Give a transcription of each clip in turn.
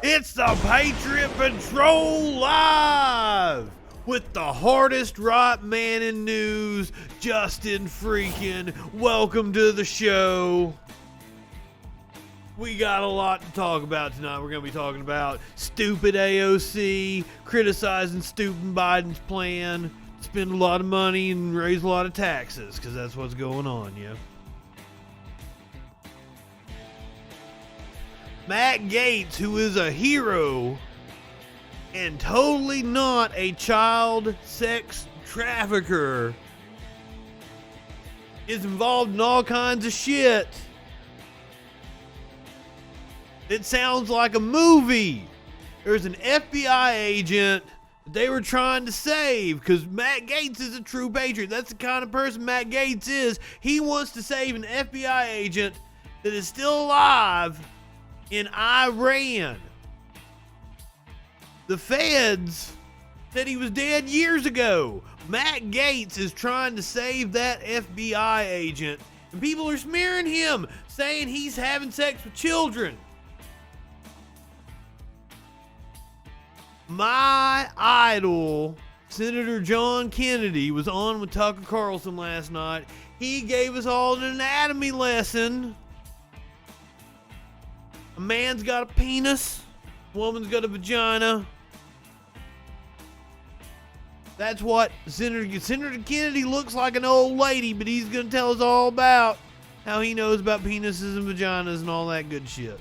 It's the Patriot Patrol Live with the hardest right man in news, Justin FREAKIN. Welcome to the show. We got a lot to talk about tonight. We're going to be talking about stupid AOC, criticizing stupid Biden's plan, spend a lot of money and raise a lot of taxes, because that's what's going on, yeah. Matt Gaetz, who is a hero and totally not a child sex trafficker, is involved in all kinds of shit. It sounds like a movie. There's an FBI agent that they were trying to save because Matt Gaetz is a true patriot. That's the kind of person Matt Gaetz is. He wants to save an FBI agent that is still alive in Iran. The feds said he was dead years ago. Matt Gaetz is trying to save that FBI agent, and people are smearing him, saying he's having sex with children. My idol, Senator John Kennedy, was on with Tucker Carlson last night. He gave us all an anatomy lesson. A man's got a penis, a woman's got a vagina. That's what Senator Kennedy looks like, an old lady, but he's going to tell us all about how he knows about penises and vaginas and all that good shit.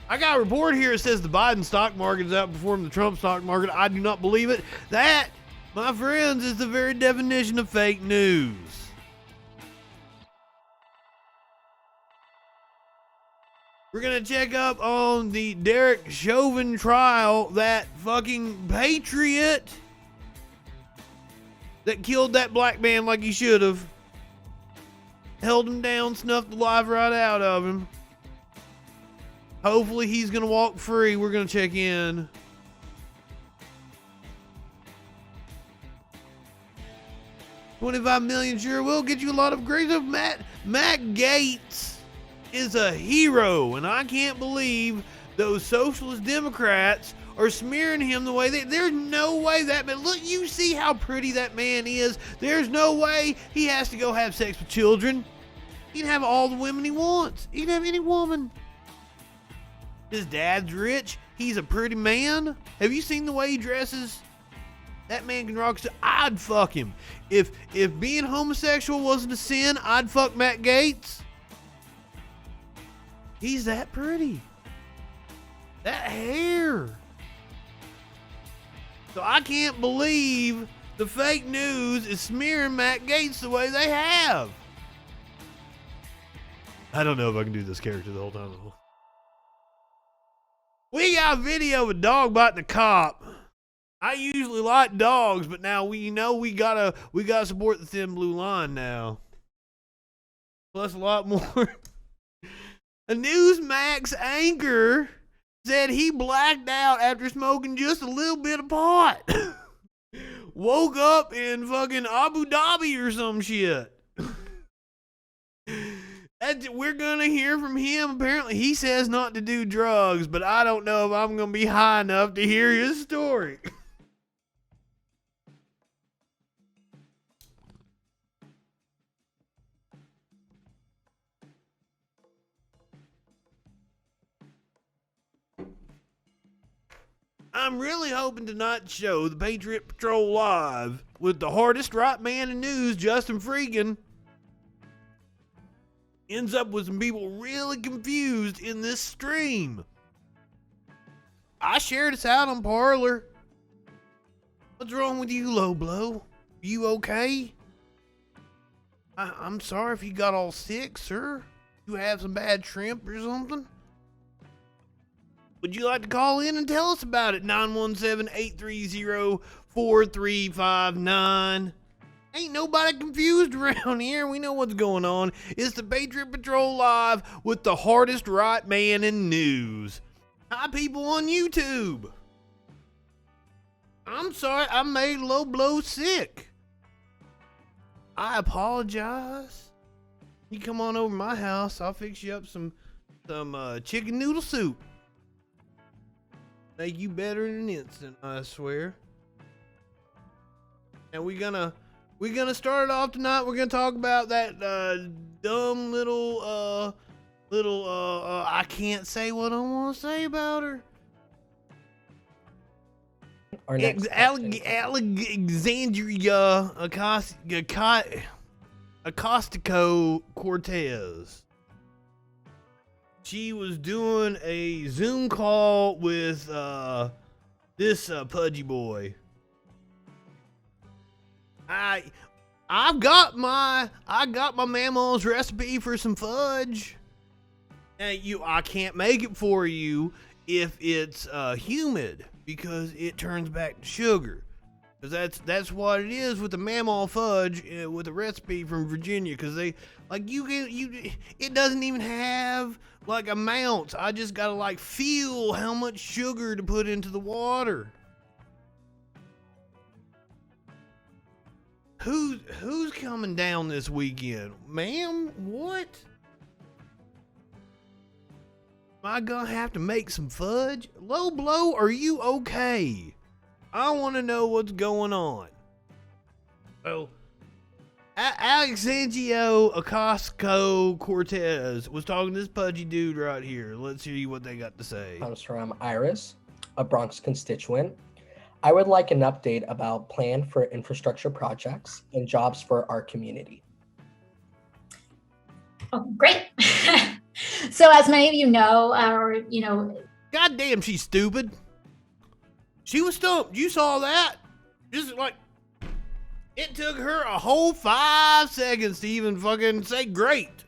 I got a report here that says the Biden stock market is outperforming the Trump stock market. I do not believe it. That, my friends, is the very definition of fake news. We're going to check up on the Derek Chauvin trial, that fucking patriot that killed that black man like he should have. Held him down, snuffed the life right out of him. Hopefully he's going to walk free. We're going to check in. $25 million sure will get you a lot of great stuff. Matt Gaetz is a hero, and I can't believe those socialist Democrats are smearing him the way there's no way that man, look, you see how pretty that man is. There's no way he has to go have sex with children. He can have all the women he wants. He can have any woman. His dad's rich. He's a pretty man. Have you seen the way he dresses? That man can rock. I'd fuck him. If being homosexual wasn't a sin, I'd fuck Matt Gaetz. He's that pretty. That hair. So I can't believe the fake news is smearing Matt Gaetz the way they have. I don't know if I can do this character the whole time. We got a video of a dog biting a cop. I usually like dogs, but now we gotta support the thin blue line now. Plus a lot more. A Newsmax anchor said he blacked out after smoking just a little bit of pot. Woke up in fucking Abu Dhabi or some shit. We're going to hear from him. Apparently, he says not to do drugs, but I don't know if I'm going to be high enough to hear his story. I'm really hoping tonight's show, the Patriot Patrol Live, with the hardest right man in news, Justin FREAKIN, ends up with some people really confused in this stream. I shared this out on Parler. What's wrong with you, low blow? You okay? I'm sorry if you got all sick, sir. You have some bad shrimp or something? Would you like to call in and tell us about it? 917-830-4359. Ain't nobody confused around here. We know what's going on. It's the Patriot Patrol Live with the hardest right man in news. Hi, people on YouTube. I'm sorry I made low blow sick. I apologize. You come on over to my house. I'll fix you up some some chicken noodle soup. Make you better in an instant, I swear. And we're gonna start it off tonight. We're gonna talk about that dumb little I can't say what I want to say about her. Alexandria Ocasio-Cortez. She was doing a Zoom call with this pudgy boy. I got my mama's recipe for some fudge. I can't make it for you if it's humid, because it turns back to sugar. Because that's what it is with the mammal fudge with a recipe from Virginia. Because they it doesn't even have like amounts. I just gotta like feel how much sugar to put into the water. Who's coming down this weekend, ma'am? What? Am I gonna have to make some fudge? Low blow, are you okay? I want to know what's going on. So, Alexandria Ocasio-Cortez was talking to this pudgy dude right here. Let's hear what they got to say. Comes from Iris, a Bronx constituent. I would like an update about plan for infrastructure projects and jobs for our community. Oh, great. So as many of you know, goddamn, she's stupid. She was stumped. You saw that? Just like, it took her a whole 5 seconds to even fucking say great.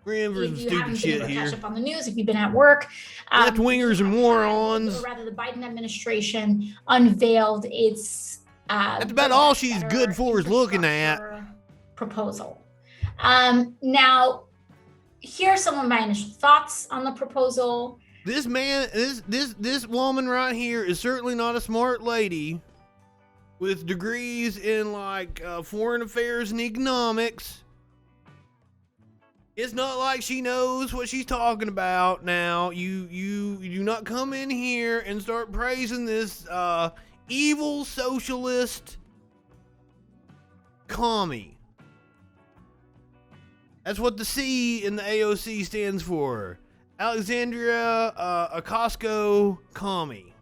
We're in for some stupid shit here. Catch up on the news if you've been at work. Left-wingers and morons. Or rather, the Biden administration unveiled its. That's about all she's good for is looking at. Proposal. Now, here are some of my initial thoughts on the proposal. This woman right here is certainly not a smart lady with degrees in like foreign affairs and economics. It's not like she knows what she's talking about. Now, you do not come in here and start praising this evil socialist commie. That's what the C in the AOC stands for. Alexandria Ocasio commie.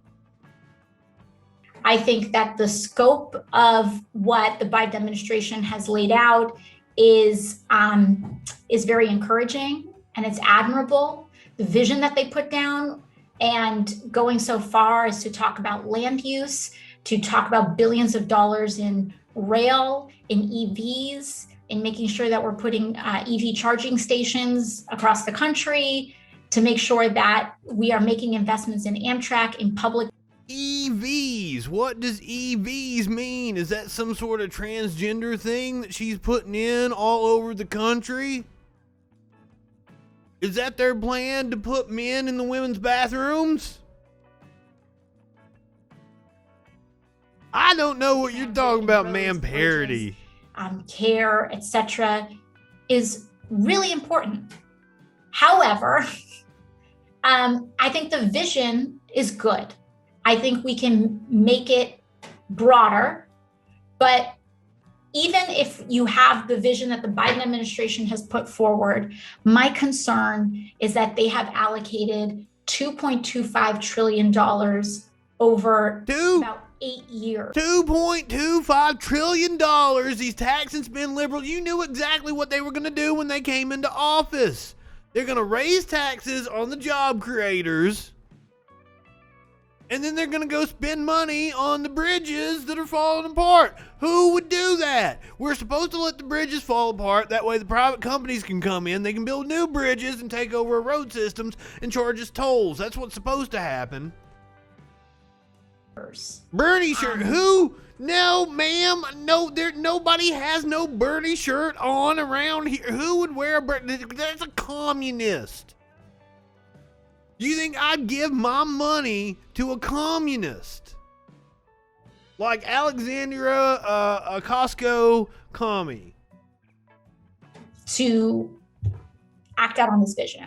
I think that the scope of what the Biden administration has laid out is very encouraging, and it's admirable. The vision that they put down, and going so far as to talk about land use, to talk about billions of dollars in rail, in EVs, in making sure that we're putting EV charging stations across the country, to make sure that we are making investments in Amtrak, in public. EVs. What does EVs mean? Is that some sort of transgender thing that she's putting in all over the country? Is that their plan, to put men in the women's bathrooms? I don't know what you're talking about, ma'am. Parody. Care, etc., is really important. However, I think the vision is good. I think we can make it broader, but even if you have the vision that the Biden administration has put forward, my concern is that they have allocated $2.25 trillion over about 8 years. $2.25 trillion. These tax and spend liberals, you knew exactly what they were going to do when they came into office. They're going to raise taxes on the job creators, and then they're going to go spend money on the bridges that are falling apart. Who would do that? We're supposed to let the bridges fall apart. That way the private companies can come in. They can build new bridges and take over our road systems and charge us tolls. That's what's supposed to happen. Bernie shirt. Who? No, ma'am. No, nobody has no Bernie shirt on around here. Who would wear a Bernie? That's a communist. Do you think I'd give my money to a communist? Like Alexandria Ocasio commie. To act out on this vision.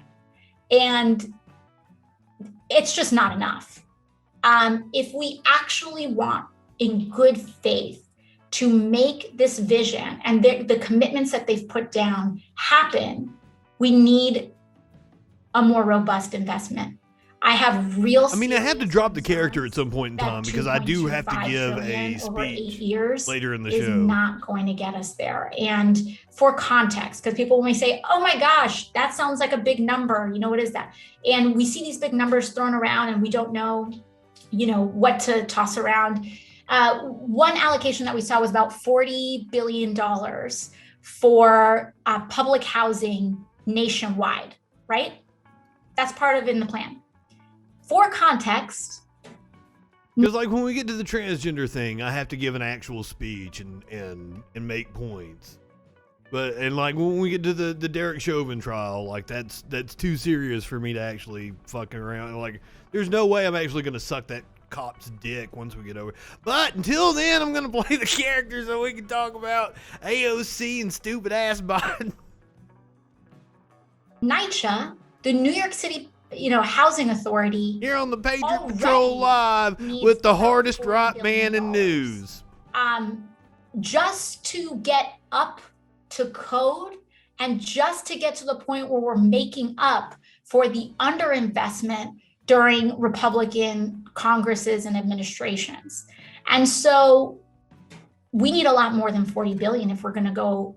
And it's just not enough. If we actually want, in good faith, to make this vision and the commitments that they've put down happen, we need a more robust investment. I have real. I mean, I had to drop the character at some point in time because I do have to give a speech later in the show. Is not going to get us there. And for context, because people may say, "Oh my gosh, that sounds like a big number." You know, what is that? And we see these big numbers thrown around, and we don't know, what to toss around. One allocation that we saw was about $40 billion for public housing nationwide. Right? That's part of in the plan. For context, because like when we get to the transgender thing, I have to give an actual speech and make points. But like when we get to the Derek Chauvin trial, like that's too serious for me to actually fucking around. Like there's no way I'm actually gonna suck that cop's dick once we get over. But until then, I'm gonna play the character so we can talk about AOC and stupid ass Biden. NYCHA, the New York City Housing Authority, here on the Patriot Patrol Live with the hardest right man in news. Just to get up to code and just to get to the point where we're making up for the underinvestment during Republican Congresses and administrations. And so we need a lot more than 40 billion if we're going to go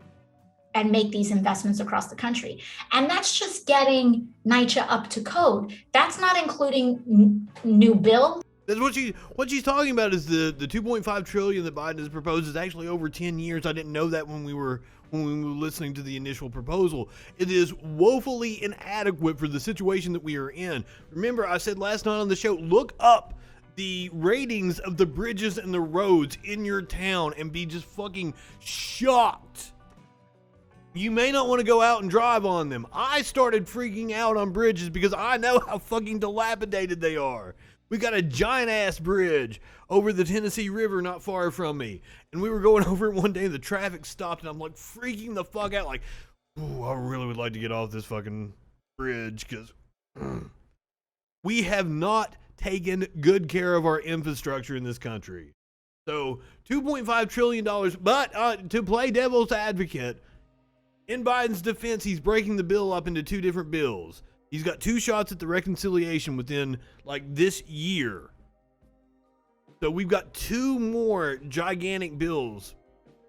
and make these investments across the country. And that's just getting NYCHA up to code. That's not including new bill. That's what she's talking about is the 2.5 trillion that Biden has proposed is actually over 10 years. I didn't know that when we were listening to the initial proposal. It is woefully inadequate for the situation that we are in. Remember, I said last night on the show, look up the ratings of the bridges and the roads in your town and be just fucking shocked. You may not want to go out and drive on them. I started freaking out on bridges because I know how fucking dilapidated they are. We got a giant ass bridge over the Tennessee River not far from me. And we were going over it one day and the traffic stopped and I'm like freaking the fuck out. Like, ooh, I really would like to get off this fucking bridge because we have not taken good care of our infrastructure in this country. So $2.5 trillion, but to play devil's advocate, in Biden's defense, he's breaking the bill up into two different bills. He's got two shots at the reconciliation within like this year. So we've got two more gigantic bills.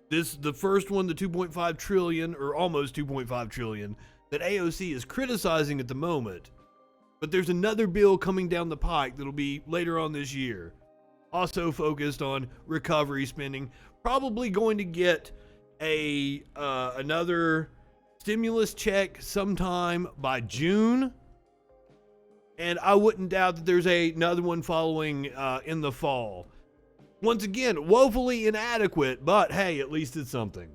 The first one, the 2.5 trillion or almost 2.5 trillion that AOC is criticizing at the moment. But there's another bill coming down the pike that'll be later on this year. Also focused on recovery spending, probably going to get another stimulus check sometime by June, and I wouldn't doubt that there's another one following in the fall. Once again, woefully inadequate, but hey, at least it's something.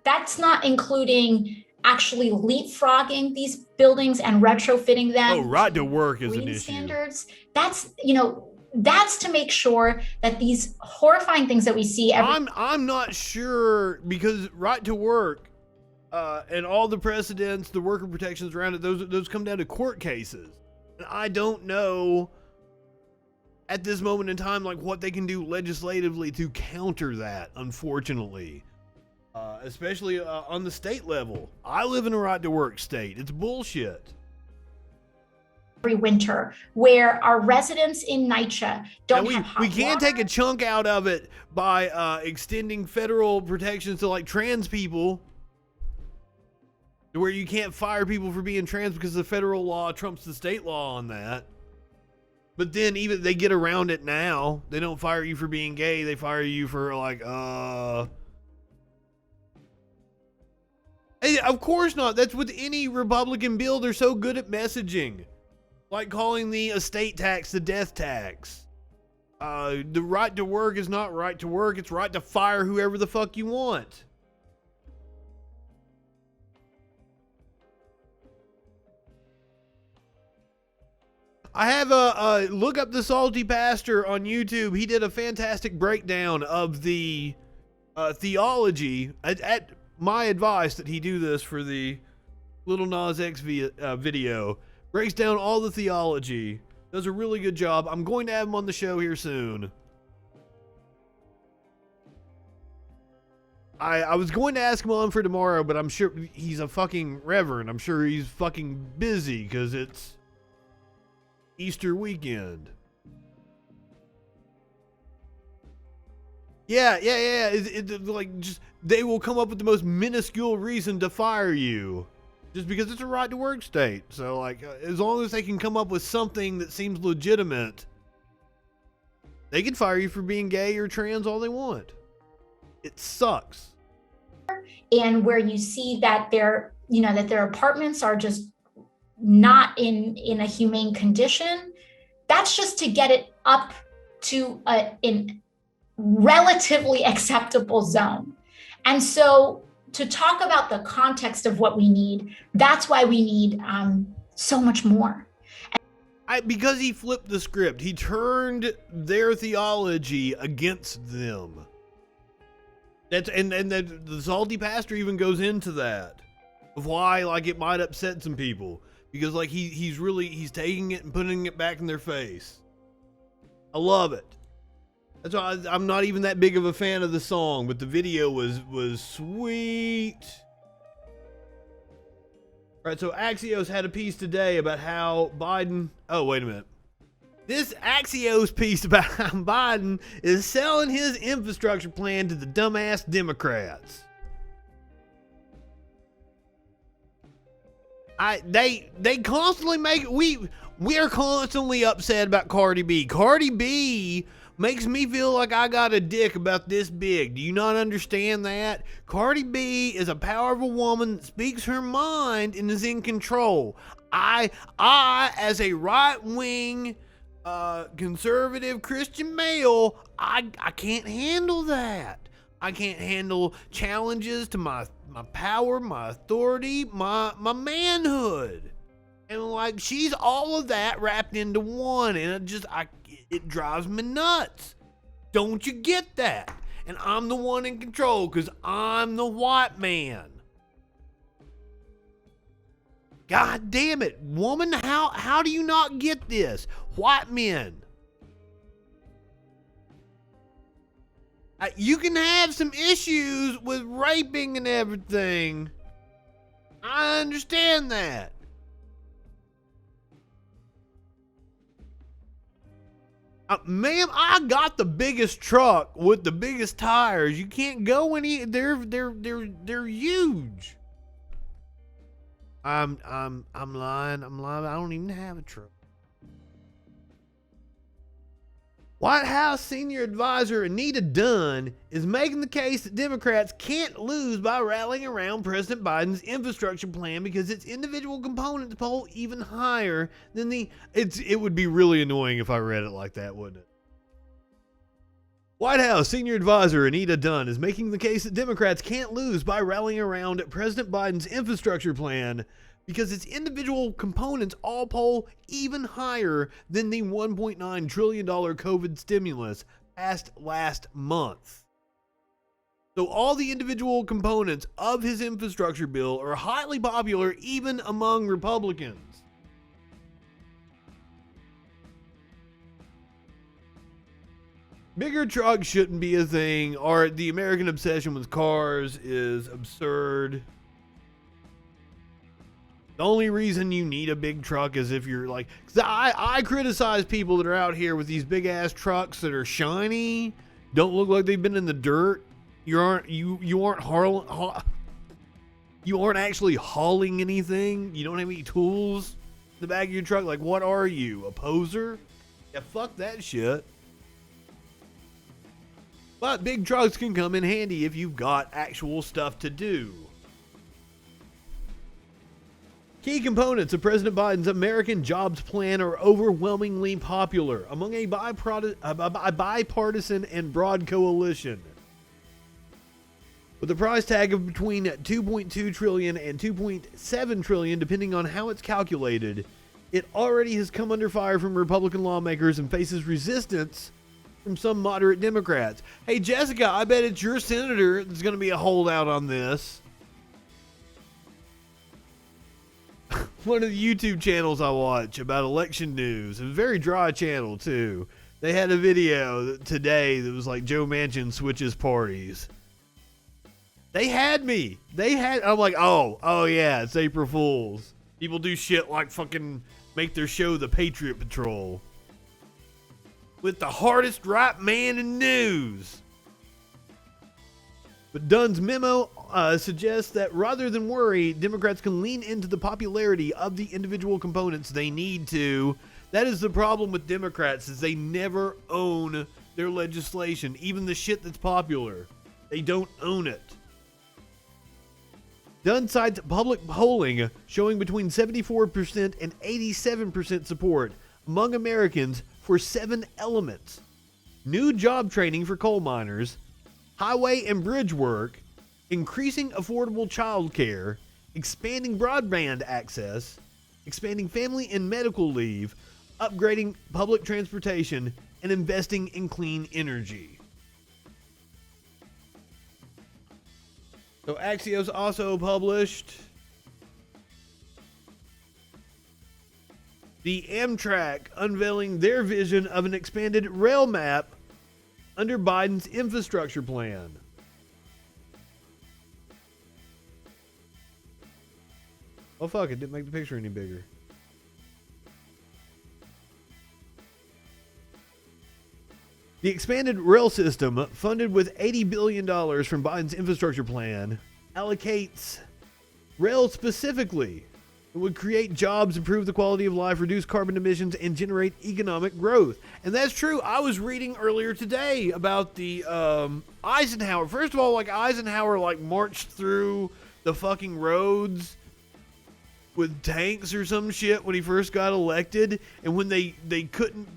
That's not including actually leapfrogging these buildings and retrofitting them. Oh, right to work is an green issue. Standards. That's to make sure that these horrifying things that we see. I'm not sure because right to work and all the precedents, the worker protections around it, those come down to court cases. And I don't know at this moment in time like what they can do legislatively to counter that, unfortunately. Especially on the state level. I live in a right to work state. It's bullshit. Every winter, where our residents in NYCHA don't have hot we can't water. take a chunk out of it by extending federal protections to like trans people, where you can't fire people for being trans because the federal law trumps the state law on that. But then even they get around it now. They don't fire you for being gay. They fire you for like Hey, of course not. That's with any Republican bill. They're so good at messaging. Like calling the estate tax the death tax. The right to work is not right to work. It's right to fire whoever the fuck you want. I have a look up the Salty Pastor on YouTube. He did a fantastic breakdown of the theology at my advice that he do this for the Little Nas X video. Breaks down all the theology. Does a really good job. I'm going to have him on the show here soon. I was going to ask him on for tomorrow, but I'm sure he's a fucking reverend. I'm sure he's fucking busy because it's Easter weekend. Yeah. It's like, just they will come up with the most minuscule reason to fire you, just because it's a right to work state. So like, as long as they can come up with something that seems legitimate, they can fire you for being gay or trans all they want. It sucks. And where you see that their apartments are just not in a humane condition, that's just to get it up to in relatively acceptable zone. And so to talk about the context of what we need, that's why we need so much more. Because he flipped the script. He turned their theology against them. And the salty pastor even goes into that, of why like it might upset some people, because like he's taking it and putting it back in their face. I love it. That's why I'm not even that big of a fan of the song, but the video was sweet. All right, so Axios had a piece today about how Biden. Oh, wait a minute. This Axios piece about how Biden is selling his infrastructure plan to the dumbass Democrats. They constantly make we are constantly upset about Cardi B. Cardi B makes me feel like I got a dick about this big. Do you not understand that? Cardi B is a powerful woman that speaks her mind and is in control. I as a right-wing conservative Christian male, I can't handle that. I can't handle challenges to my power, my authority, my manhood. And like, she's all of that wrapped into one, and it drives me nuts. Don't you get that? And I'm the one in control because I'm the white man. God damn it, woman, how do you not get this? White men. You can have some issues with raping and everything. I understand that. Ma'am, I got the biggest truck with the biggest tires. You can't go any. They're huge. I'm lying. I don't even have a truck. White House senior advisor Anita Dunn is making the case that Democrats can't lose by rallying around President Biden's infrastructure plan because its individual components poll even higher than it would be really annoying if I read it like that, wouldn't it? White House senior advisor Anita Dunn is making the case that Democrats can't lose by rallying around President Biden's infrastructure plan because its individual components all poll even higher than the $1.9 trillion COVID stimulus passed last month. So all the individual components of his infrastructure bill are highly popular even among Republicans. Bigger trucks shouldn't be a thing, or the American obsession with cars is absurd. The only reason you need a big truck is if you're like, cause I criticize people that are out here with these big ass trucks that are shiny, don't look like they've been in the dirt. You aren't actually hauling anything. You don't have any tools in the back of your truck. Like, what are you, a poser? Yeah, fuck that shit. But big trucks can come in handy if you've got actual stuff to do. Key components of President Biden's American Jobs Plan are overwhelmingly popular among a bipartisan and broad coalition. With a price tag of between $2.2 trillion and $2.7 trillion, depending on how it's calculated, it already has come under fire from Republican lawmakers and faces resistance from some moderate Democrats. Hey, Jessica, I bet it's your senator that's going to be a holdout on this. one of the YouTube channels I watch about election news. It was a very dry channel too. They had a video today that was like Joe Manchin switches parties. They had me. I'm like, oh yeah, it's April Fools. People do shit like fucking make their show the Patriot Patrol. With the hardest right man in news. But Dunn's memo suggests that rather than worry, Democrats can lean into the popularity of the individual components they need to. That is the problem with Democrats, is they never own their legislation, even the shit that's popular. They don't own it. Dunn cites public polling showing between 74% and 87% support among Americans for 7 elements: new job training for coal miners, highway and bridge work, increasing affordable child care, expanding broadband access, expanding family and medical leave, upgrading public transportation, and investing in clean energy. So Axios also published the Amtrak unveiling their vision of an expanded rail map under Biden's infrastructure plan. Oh fuck, it didn't make the picture any bigger. The expanded rail system, funded with $80 billion from Biden's infrastructure plan, allocates rail specifically. It would create jobs, improve the quality of life, reduce carbon emissions, and generate economic growth. And that's true. I was reading earlier today about the Eisenhower. First of all, like Eisenhower marched through the fucking roads with tanks or some shit when he first got elected, and when they couldn't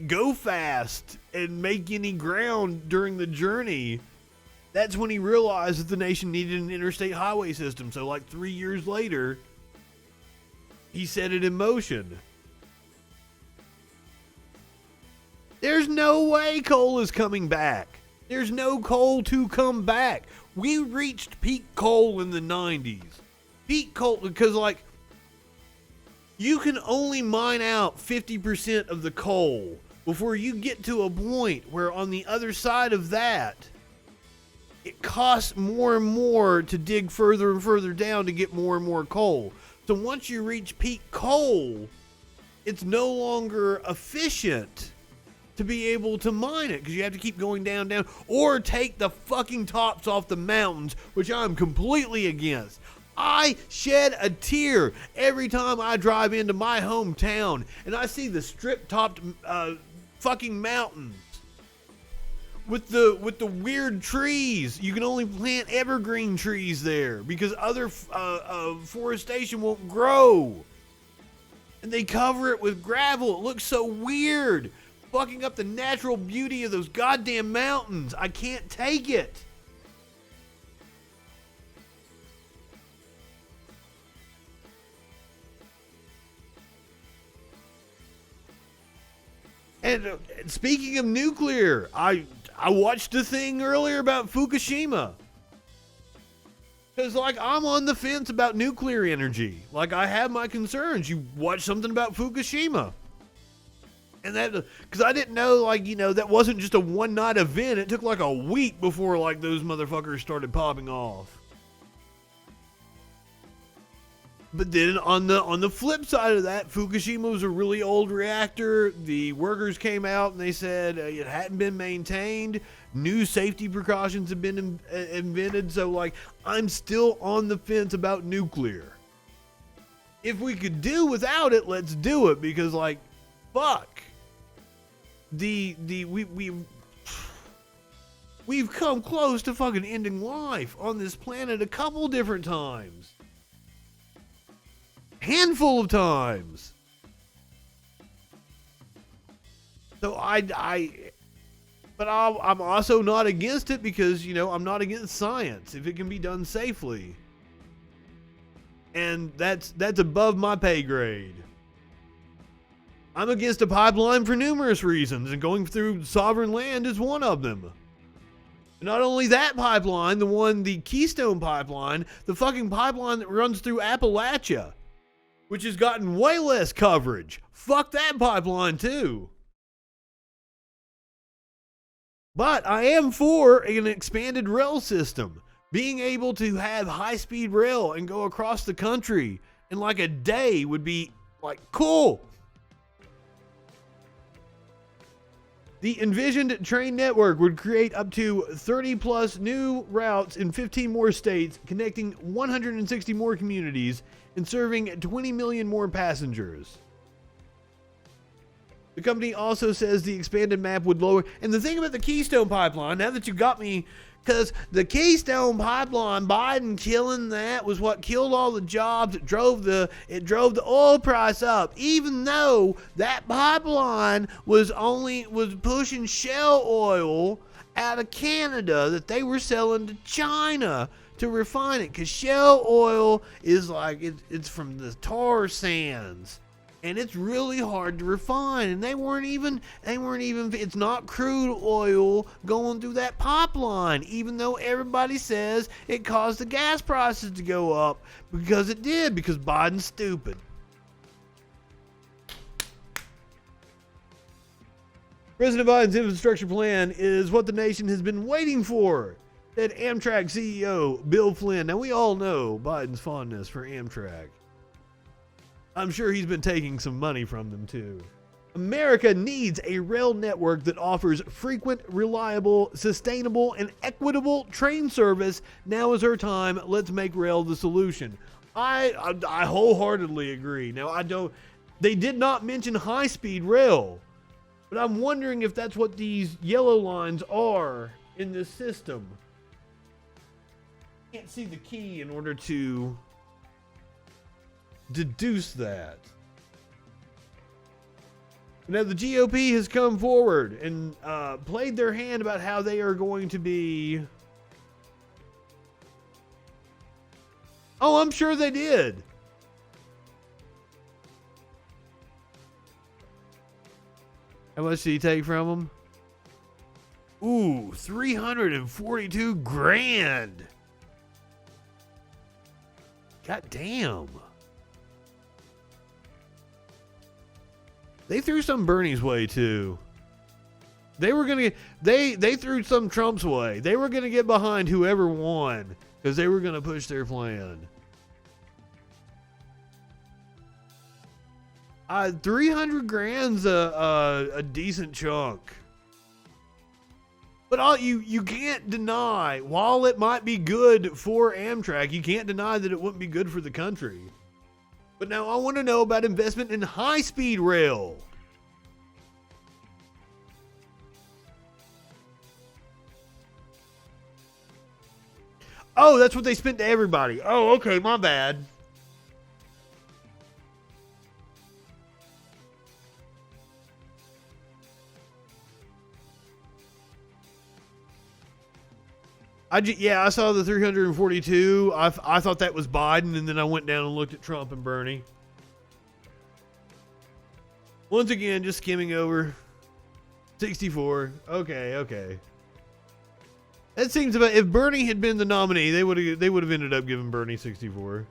go fast and make any ground during the journey, that's when he realized that the nation needed an interstate highway system. So 3 years later, he set it in motion. There's no way coal is coming back. There's no coal to come back. We reached peak coal in the 90s. Peak coal, because you can only mine out 50% of the coal before you get to a point where on the other side of that, it costs more and more to dig further and further down to get more and more coal. So once you reach peak coal, it's no longer efficient to be able to mine it, because you have to keep going down, or take the fucking tops off the mountains, which I'm completely against. I shed a tear every time I drive into my hometown and I see the strip-topped fucking mountains with the weird trees. You can only plant evergreen trees there because other forestation won't grow. And they cover it with gravel. It looks so weird, fucking up the natural beauty of those goddamn mountains. I can't take it. And speaking of nuclear, I watched a thing earlier about Fukushima. Because, I'm on the fence about nuclear energy. I have my concerns. You watch something about Fukushima. And that, because I didn't know, that wasn't just a one-night event. It took a week before, those motherfuckers started popping off. But then on the flip side of that, Fukushima was a really old reactor. The workers came out and they said it hadn't been maintained. New safety precautions have been invented. So I'm still on the fence about nuclear. If we could do without it, let's do it, because fuck. We've come close to fucking ending life on this planet a couple different times. Handful of times. So but I'm also not against it, because I'm not against science if it can be done safely, and that's above my pay grade. I'm against a pipeline for numerous reasons, and going through sovereign land is one of them. Not only that pipeline, the Keystone pipeline, the fucking pipeline that runs through Appalachia, which has gotten way less coverage. Fuck that pipeline too. But I am for an expanded rail system. Being able to have high-speed rail and go across the country in like a day would be like cool. The envisioned train network would create up to 30 plus new routes in 15 more states, connecting 160 more communities and serving 20 million more passengers. The company also says the expanded map would lower, and the thing about the Keystone Pipeline, now that you got me, because the Keystone Pipeline, Biden killing that was what killed all the jobs. It drove the oil price up, even though that pipeline was pushing shell oil out of Canada that they were selling to China to refine it. Because shell oil is like it's from the tar sands. And it's really hard to refine, and they weren't even, it's not crude oil going through that pipeline, even though everybody says it caused the gas prices to go up, because it did, because Biden's stupid. President Biden's infrastructure plan is what the nation has been waiting for, said Amtrak CEO Bill Flynn. Now, we all know Biden's fondness for Amtrak. I'm sure he's been taking some money from them too. America needs a rail network that offers frequent, reliable, sustainable, and equitable train service. Now is our time. Let's make rail the solution. I wholeheartedly agree. Now, they did not mention high-speed rail, but I'm wondering if that's what these yellow lines are in this system. Can't see the key in order to deduce that. Now the GOP has come forward and played their hand about how they are going to be. Oh, I'm sure they did. How much did he take from them? Ooh, $342,000. God damn. They threw some Bernie's way too. They were gonna they threw some Trump's way. They were gonna get behind whoever won because they were gonna push their plan. 300 grand's a decent chunk. But you can't deny, while it might be good for Amtrak, you can't deny that it wouldn't be good for the country. But now I want to know about investment in high-speed rail. Oh, that's what they spent to everybody. Oh, okay, my bad. I saw the 342. I thought that was Biden, and then I went down and looked at Trump and Bernie. Once again, just skimming over. 64. Okay. That seems about. If Bernie had been the nominee, they would have ended up giving Bernie 64.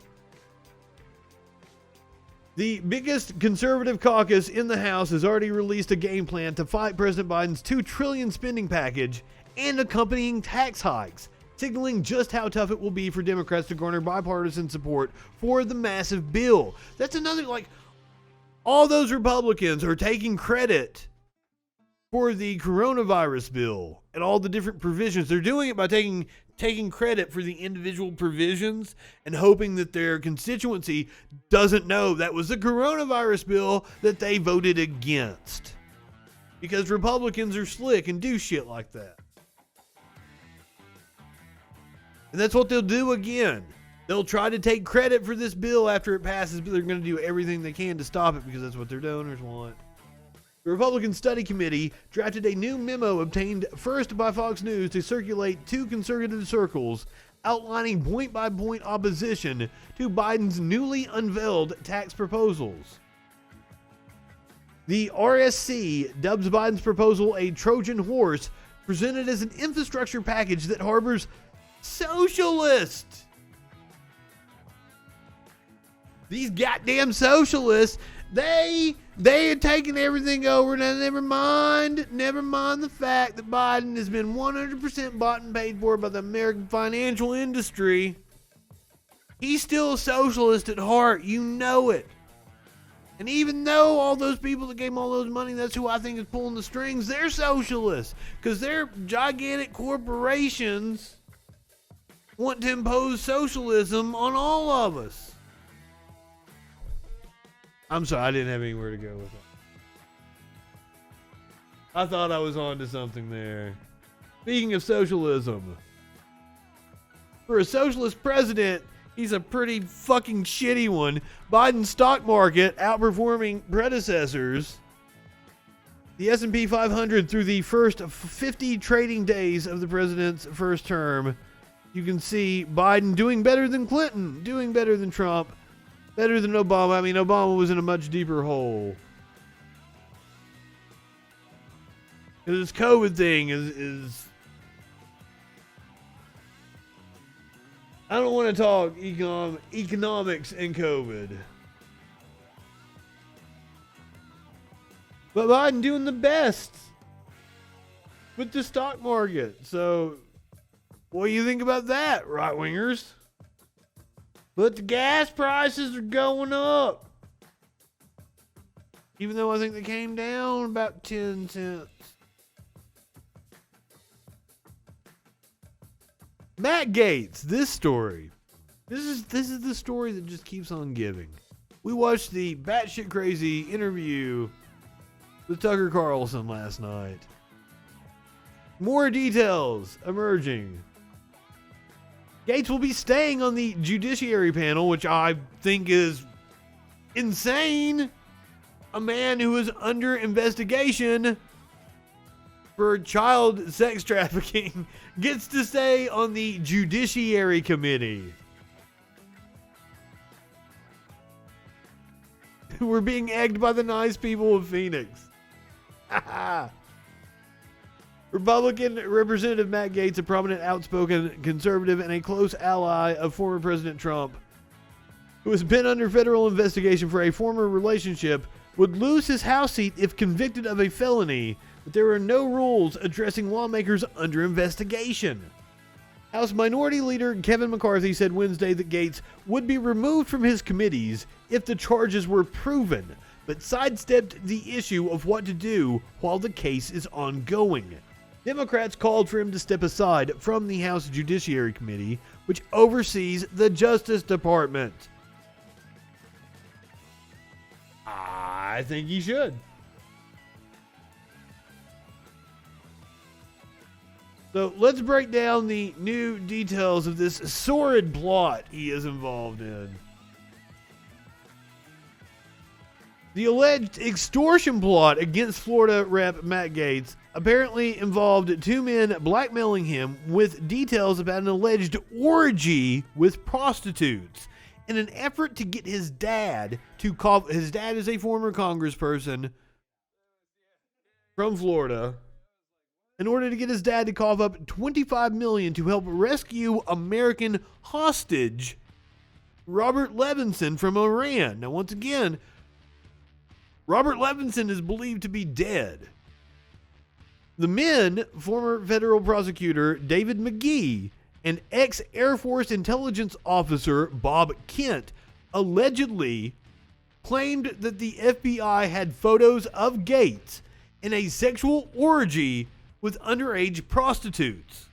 The biggest conservative caucus in the House has already released a game plan to fight President Biden's $2 trillion spending package and accompanying tax hikes, signaling just how tough it will be for Democrats to garner bipartisan support for the massive bill. That's another, all those Republicans are taking credit for the coronavirus bill and all the different provisions. They're doing it by taking credit for the individual provisions and hoping that their constituency doesn't know that was the coronavirus bill that they voted against. Because Republicans are slick and do shit like that. And that's what they'll do again. They'll try to take credit for this bill after it passes, but they're going to do everything they can to stop it because that's what their donors want. The Republican Study Committee drafted a new memo obtained first by Fox News to circulate to conservative circles, outlining point-by-point opposition to Biden's newly unveiled tax proposals. The RSC dubs Biden's proposal a Trojan horse, presented as an infrastructure package that harbors socialist. These goddamn socialists, they are taking everything over. Now, never mind the fact that Biden has been 100% bought and paid for by the American financial industry. He's still a socialist at heart. You know it. And even though all those people that gave him all those money, that's who I think is pulling the strings, they're socialists. Because their gigantic corporations want to impose socialism on all of us. I'm sorry, I didn't have anywhere to go with that. I thought I was on to something there. Speaking of socialism, for a socialist president, he's a pretty fucking shitty one. Biden's stock market outperforming predecessors. The S&P 500 through the first 50 trading days of the president's first term. You can see Biden doing better than Clinton, doing better than Trump, better than Obama. I mean, Obama was in a much deeper hole. This COVID thing is I don't want to talk economics and COVID. But Biden doing the best with the stock market. So, what do you think about that, right-wingers? But the gas prices are going up. Even though I think they came down about 10 cents. Matt Gaetz, this story. This is the story that just keeps on giving. We watched the batshit crazy interview with Tucker Carlson last night. More details emerging. Gaetz will be staying on the Judiciary panel, which I think is insane. A man who is under investigation for child sex trafficking gets to stay on the Judiciary Committee. We're being egged by the nice people of Phoenix. Republican Representative Matt Gaetz, a prominent, outspoken conservative and a close ally of former President Trump, who has been under federal investigation for a former relationship, would lose his House seat if convicted of a felony, but there are no rules addressing lawmakers under investigation. House Minority Leader Kevin McCarthy said Wednesday that Gaetz would be removed from his committees if the charges were proven, but sidestepped the issue of what to do while the case is ongoing. Democrats called for him to step aside from the House Judiciary Committee, which oversees the Justice Department. I think he should. So let's break down the new details of this sordid plot he is involved in. The alleged extortion plot against Florida Rep. Matt Gaetz apparently involved two men blackmailing him with details about an alleged orgy with prostitutes in an effort to get his dad to call. His dad is a former congressperson from Florida. In order to get his dad to cough up $25 million to help rescue American hostage Robert Levinson from Iran. Now, once again, Robert Levinson is believed to be dead. The men, former federal prosecutor David McGee and ex-Air Force intelligence officer Bob Kent, allegedly claimed that the FBI had photos of Gaetz in a sexual orgy with underage prostitutes.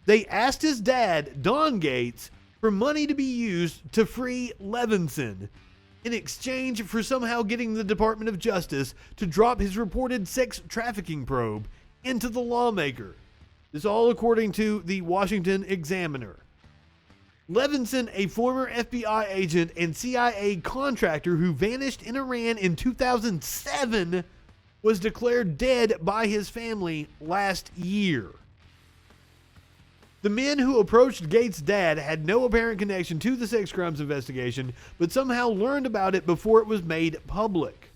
They asked his dad, Don Gaetz, for money to be used to free Levinson in exchange for somehow getting the Department of Justice to drop his reported sex trafficking probe into the lawmaker. This all according to the Washington Examiner. Levinson, a former FBI agent and CIA contractor who vanished in Iran in 2007, was declared dead by his family last year. The men who approached Gaetz' dad had no apparent connection to the sex crimes investigation, but somehow learned about it before it was made public.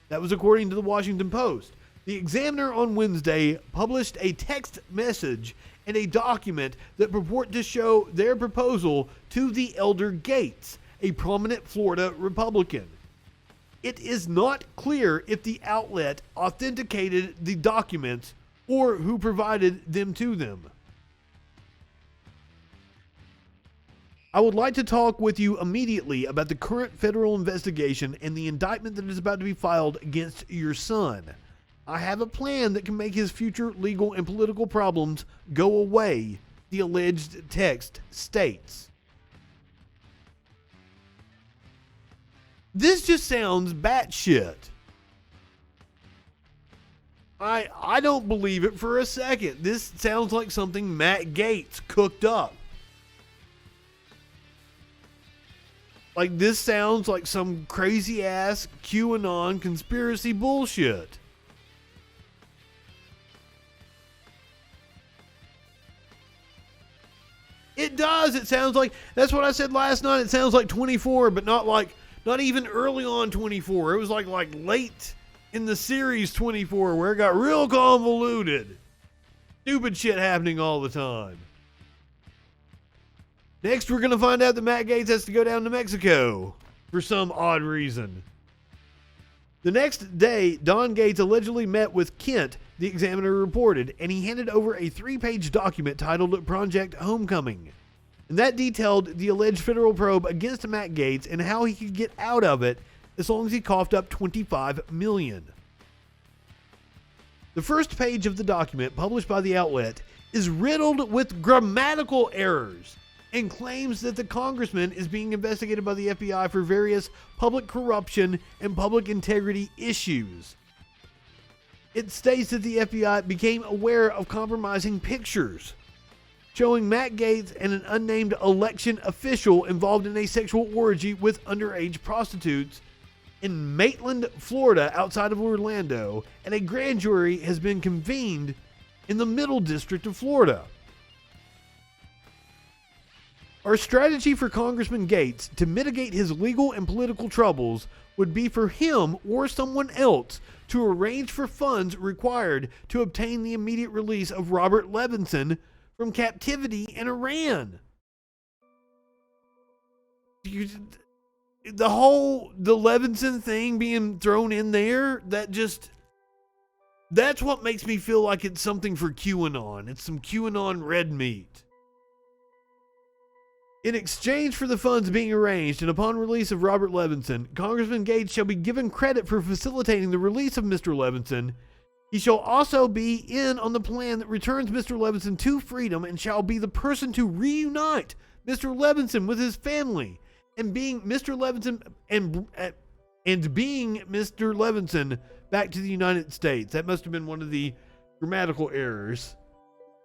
That was according to the Washington Post. The Examiner on Wednesday published a text message and a document that purport to show their proposal to the elder Gaetz, a prominent Florida Republican. It is not clear if the outlet authenticated the documents or who provided them to them. I would like to talk with you immediately about the current federal investigation and the indictment that is about to be filed against your son. I have a plan that can make his future legal and political problems go away, the alleged text states. This just sounds batshit. I don't believe it for a second. This sounds like something Matt Gaetz cooked up. Like, this sounds like some crazy ass QAnon conspiracy bullshit. It does. It sounds like, that's what I said last night. It sounds like 24, but not even early on 24. It was like late in the series 24 where it got real convoluted. Stupid shit happening all the time. Next, we're going to find out that Matt Gaetz has to go down to Mexico for some odd reason. The next day, Don Gaetz allegedly met with Kent, the Examiner reported, and he handed over a 3-page document titled Project Homecoming. And that detailed the alleged federal probe against Matt Gaetz and how he could get out of it as long as he coughed up $25 million. The first page of the document, published by the outlet, is riddled with grammatical errors and claims that the congressman is being investigated by the FBI for various public corruption and public integrity issues. It states that the FBI became aware of compromising pictures showing Matt Gaetz and an unnamed election official involved in a sexual orgy with underage prostitutes in Maitland, Florida, outside of Orlando, and a grand jury has been convened in the Middle District of Florida. Our strategy for Congressman Gaetz to mitigate his legal and political troubles would be for him or someone else to arrange for funds required to obtain the immediate release of Robert Levinson from captivity in Iran. The Levinson thing being thrown in there, that's what makes me feel like it's something for QAnon. It's some QAnon red meat. In exchange for the funds being arranged and upon release of Robert Levinson, Congressman Gaetz shall be given credit for facilitating the release of Mr. Levinson. He shall also be in on the plan that returns Mr. Levinson to freedom and shall be the person to reunite Mr. Levinson with his family and being Mr. Levinson and being Mr. Levinson back to the United States. That must have been one of the grammatical errors.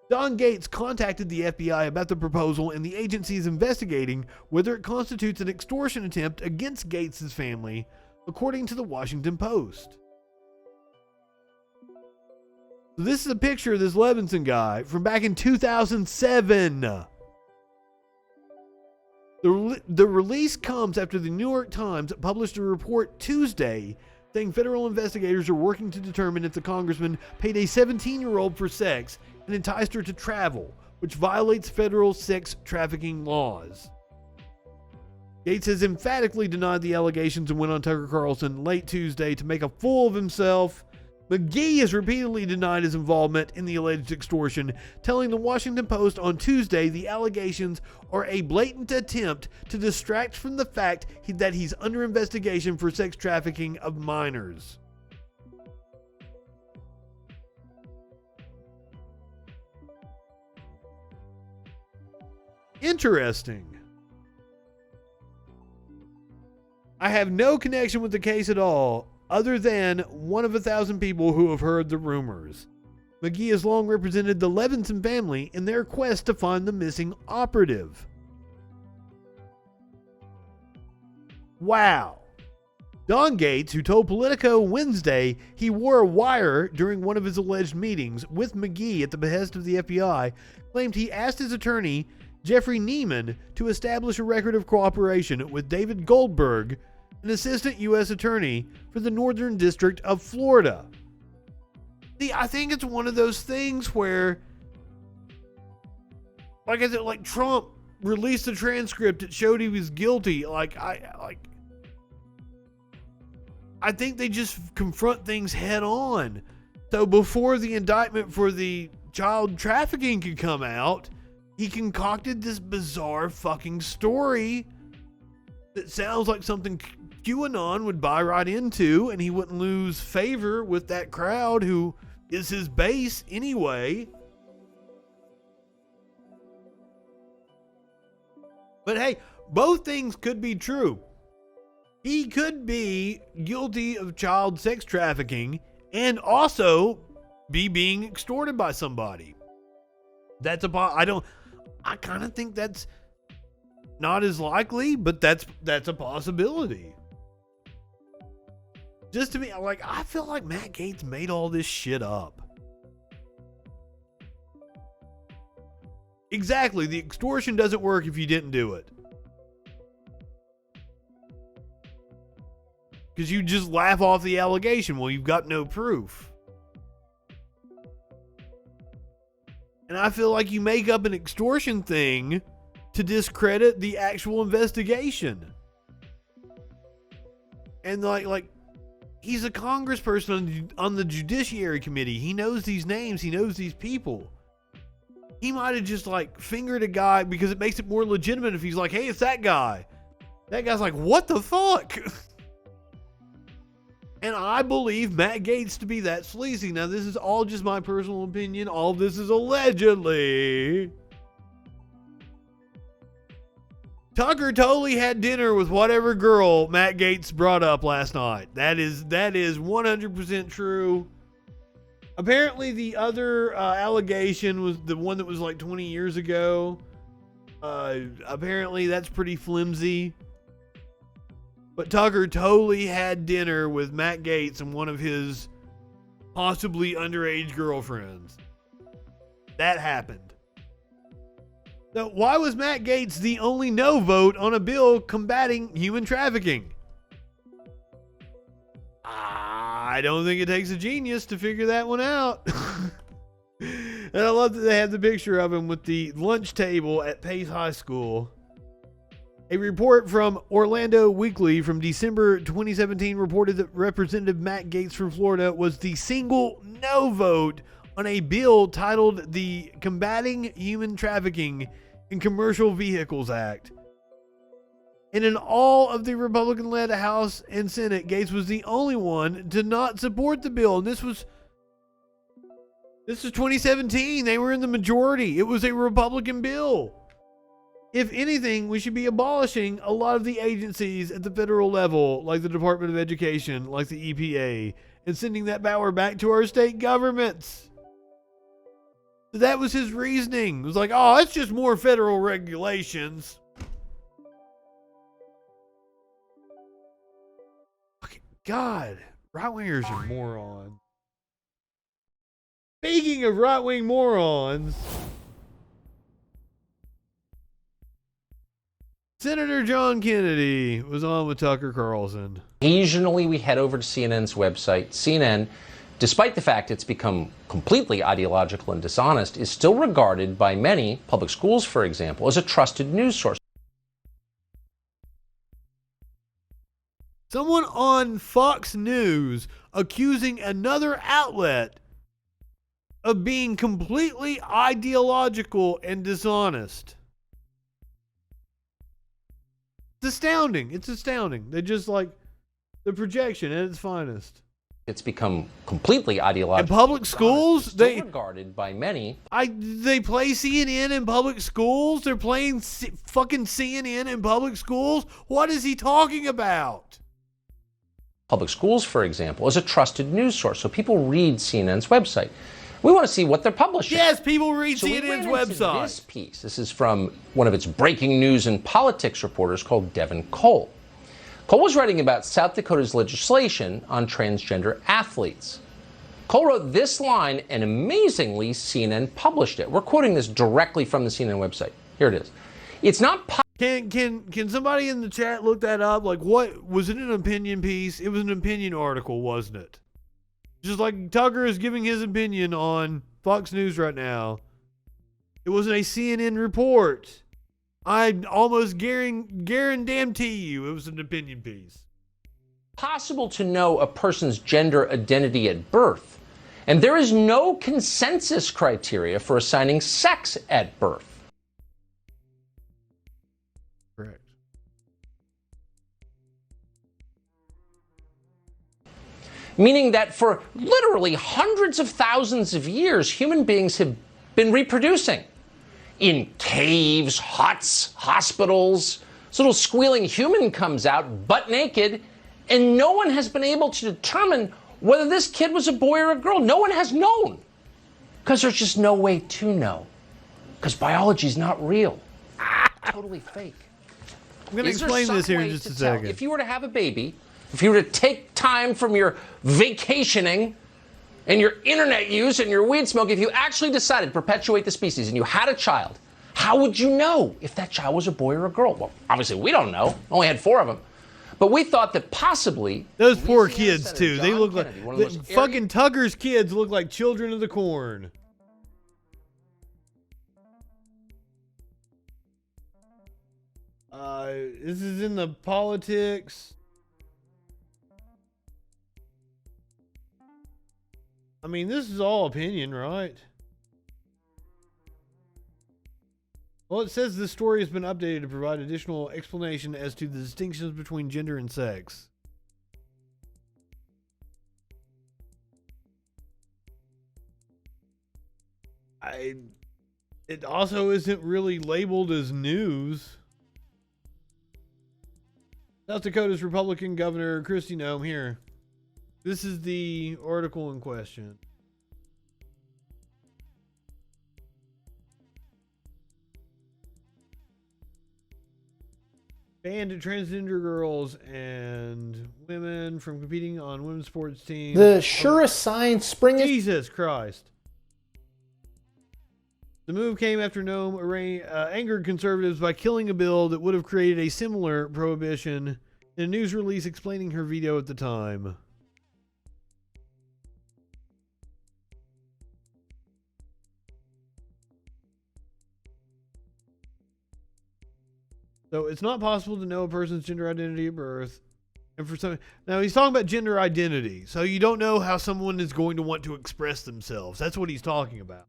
Don Gaetz contacted the FBI about the proposal, and the agency is investigating whether it constitutes an extortion attempt against Gaetz' family, according to the Washington Post. So this is a picture of this Levinson guy from back in 2007. The release comes after the New York Times published a report Tuesday saying federal investigators are working to determine if the congressman paid a 17-year-old for sex and enticed her to travel, which violates federal sex trafficking laws. Gaetz has emphatically denied the allegations and went on Tucker Carlson late Tuesday to make a fool of himself. McGee has repeatedly denied his involvement in the alleged extortion, telling the Washington Post on Tuesday the allegations are a blatant attempt to distract from the fact that he's under investigation for sex trafficking of minors. Interesting. I have no connection with the case at all, other than one of 1,000 people who have heard the rumors. McGee has long represented the Levinson family in their quest to find the missing operative. Wow. Don Gaetz, who told Politico Wednesday he wore a wire during one of his alleged meetings with McGee at the behest of the FBI, claimed he asked his attorney, Jeffrey Neiman, to establish a record of cooperation with David Goldberg, an assistant U.S. attorney for the Northern District of Florida. See, I think it's one of those things where, like I said, like Trump released the transcript that showed he was guilty. I think they just confront things head on. So before the indictment for the child trafficking could come out, he concocted this bizarre fucking story that sounds like something QAnon would buy right into, and he wouldn't lose favor with that crowd who is his base anyway. But hey, both things could be true. He could be guilty of child sex trafficking and also be being extorted by somebody. I kind of think that's not as likely, but that's a possibility. Just to me, like, I feel like Matt Gaetz made all this shit up. Exactly. The extortion doesn't work if you didn't do it. Because you just laugh off the allegation. Well, you've got no proof. And I feel like you make up an extortion thing to discredit the actual investigation. And like he's a congressperson on the Judiciary Committee. He knows these names. He knows these people. He might have just like fingered a guy because it makes it more legitimate if he's like, hey, it's that guy. That guy's like, what the fuck? And I believe Matt Gaetz to be that sleazy. Now, this is all just my personal opinion. All of this is allegedly. Tucker totally had dinner with whatever girl Matt Gaetz brought up last night. That is 100% true. Apparently, the other allegation was the one that was like 20 years ago. Apparently, that's pretty flimsy. But Tucker totally had dinner with Matt Gaetz and one of his possibly underage girlfriends. That happened. Now, why was Matt Gaetz the only no vote on a bill combating human trafficking? I don't think it takes a genius to figure that one out. And I love that they have the picture of him with the lunch table at Pace High School. A report from Orlando Weekly from December 2017 reported that Representative Matt Gaetz from Florida was the single no vote on a bill titled the Combating Human Trafficking in Commercial Vehicles Act. And in all of the Republican-led House and Senate, Gaetz was the only one to not support the bill. And this was 2017. They were in the majority. It was a Republican bill. If anything, we should be abolishing a lot of the agencies at the federal level, like the Department of Education, like the EPA, and sending that power back to our state governments. That was his reasoning. It was like, oh, it's just more federal regulations. Okay, God, right-wingers are morons. Speaking of right-wing morons, Senator John Kennedy was on with Tucker Carlson. Occasionally, we head over to CNN's website. CNN, despite the fact it's become completely ideological and dishonest, is still regarded by many, public schools for example, as a trusted news source. Someone on Fox News accusing another outlet of being completely ideological and dishonest. It's astounding. It's astounding. They just like the projection at its finest. It's become completely ideological. In public schools, they regarded by many. They play CNN in public schools. They're playing fucking CNN in public schools. What is he talking about? Public schools, for example, is a trusted news source, so people read CNN's website. We want to see what they're publishing. Yes, people read CNN's website. This piece. This is from one of its breaking news and politics reporters called Devin Cole. Cole was writing about South Dakota's legislation on transgender athletes. Cole wrote this line, and amazingly, CNN published it. We're quoting this directly from the CNN website. Here it is. It's not. Can somebody in the chat look that up? Like, what was it? An opinion piece? It was an opinion article, wasn't it? Just like Tucker is giving his opinion on Fox News right now. It wasn't a CNN report. I'd almost guarantee you it was an opinion piece. Possible to know a person's gender identity at birth, and there is no consensus criteria for assigning sex at birth. Correct. Meaning that for literally hundreds of thousands of years, human beings have been reproducing in caves, huts, hospitals. This little squealing human comes out butt naked, and no one has been able to determine whether this kid was a boy or a girl. No one has known, because there's just no way to know, because biology is not real. Totally fake. I'm going to explain this here in just a second. If you were to have a baby, if you were to take time from your vacationing and your internet use and your weed smoke, if you actually decided to perpetuate the species and you had a child, how would you know if that child was a boy or a girl? Well, obviously we don't know. Only had 4 of them. But we thought that possibly those poor kids too. They look like fucking Tucker's kids look like children of the corn. This is in the politics. I mean, this is all opinion, right? Well, it says the story has been updated to provide additional explanation as to the distinctions between gender and sex. It also isn't really labeled as news. South Dakota's Republican Governor Kristi Noem here. This is the article in question. Banned transgender girls and women from competing on women's sports teams. The surest sign spring is... Jesus Christ. The move came after Noem angered conservatives by killing a bill that would have created a similar prohibition in a news release explaining her veto at the time. So it's not possible to know a person's gender identity at birth. And for some, now he's talking about gender identity. So you don't know how someone is going to want to express themselves. That's what he's talking about.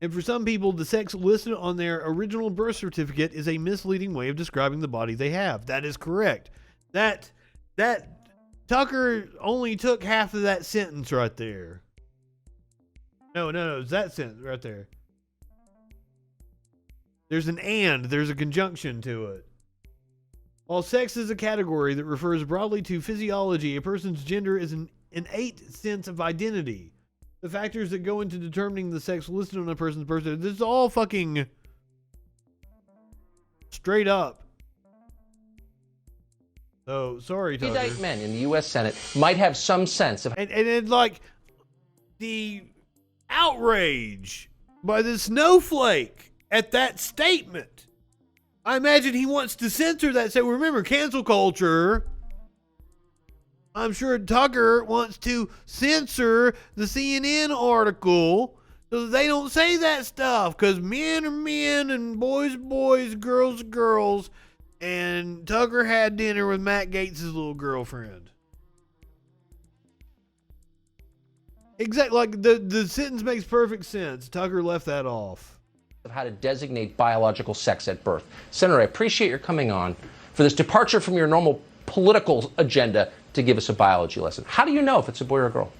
And for some people, the sex listed on their original birth certificate is a misleading way of describing the body they have. That is correct. That Tucker only took half of that sentence right there. No, it's that sentence right there. There's an and, there's a conjunction to it. While sex is a category that refers broadly to physiology, a person's gender is an innate sense of identity. The factors that go into determining the sex listed on a person's birth certificate, this is all fucking straight up. So, sorry, Tucker. Erudite men in the U.S. Senate might have some sense of... And like, the outrage by the snowflake at that statement. I imagine he wants to censor that. So remember, cancel culture. I'm sure Tucker wants to censor the CNN article so that they don't say that stuff. Because men are men and boys are boys, girls are girls. And Tucker had dinner with Matt Gaetz' little girlfriend. Exactly. Like the sentence makes perfect sense. Tucker left that off. Of how to designate biological sex at birth. Senator, I appreciate your coming on for this departure from your normal political agenda to give us a biology lesson. How do you know if it's a boy or a girl?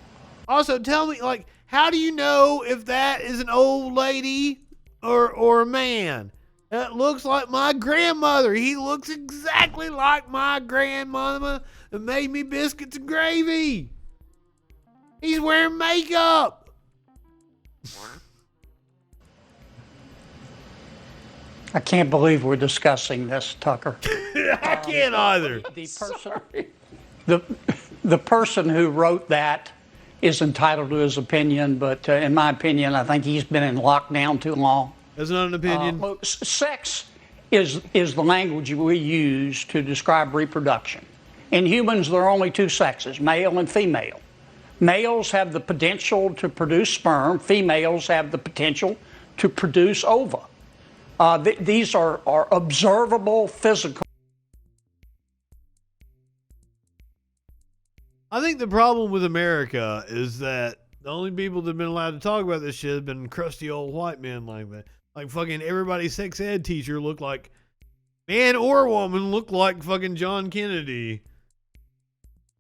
Also, tell me, like, how do you know if that is an old lady or a man? That looks like my grandmother. He looks exactly like my grandmama that made me biscuits and gravy. He's wearing makeup. I can't believe we're discussing this, Tucker. I can't either. The person who wrote that is entitled to his opinion, but in my opinion, I think he's been in lockdown too long. That's not an opinion. Look, sex is the language we use to describe reproduction. In humans, there are only 2 sexes, male and female. Males have the potential to produce sperm. Females have the potential to produce ova. These are observable physical. I think the problem with America is that the only people that have been allowed to talk about this shit have been crusty old white men like that. Like fucking everybody's sex ed teacher looked like, man or woman, looked like fucking John Kennedy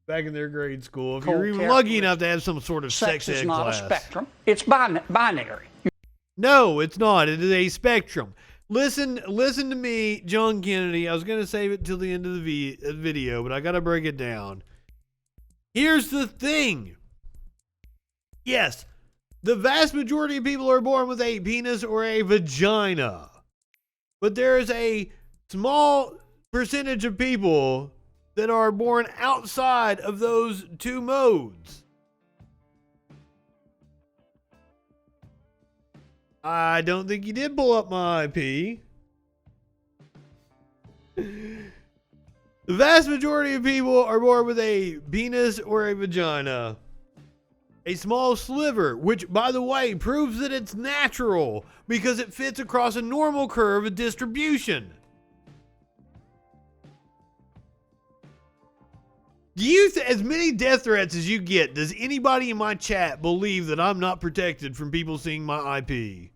back in their grade school. If you're even lucky enough to have some sort of sex ed is not class. a spectrum. It's binary. No, it's not. It is a spectrum. Listen to me, John Kennedy. I was going to save it till the end of the video, but I got to break it down. Here's the thing. Yes, the vast majority of people are born with a penis or a vagina. But there is a small percentage of people that are born outside of those two modes. I don't think you did pull up my IP. The vast majority of people are born with a penis or a vagina. A small sliver, which, by the way, proves that it's natural because it fits across a normal curve of distribution. Do you, as many death threats as you get, does anybody in my chat believe that I'm not protected from people seeing my IP?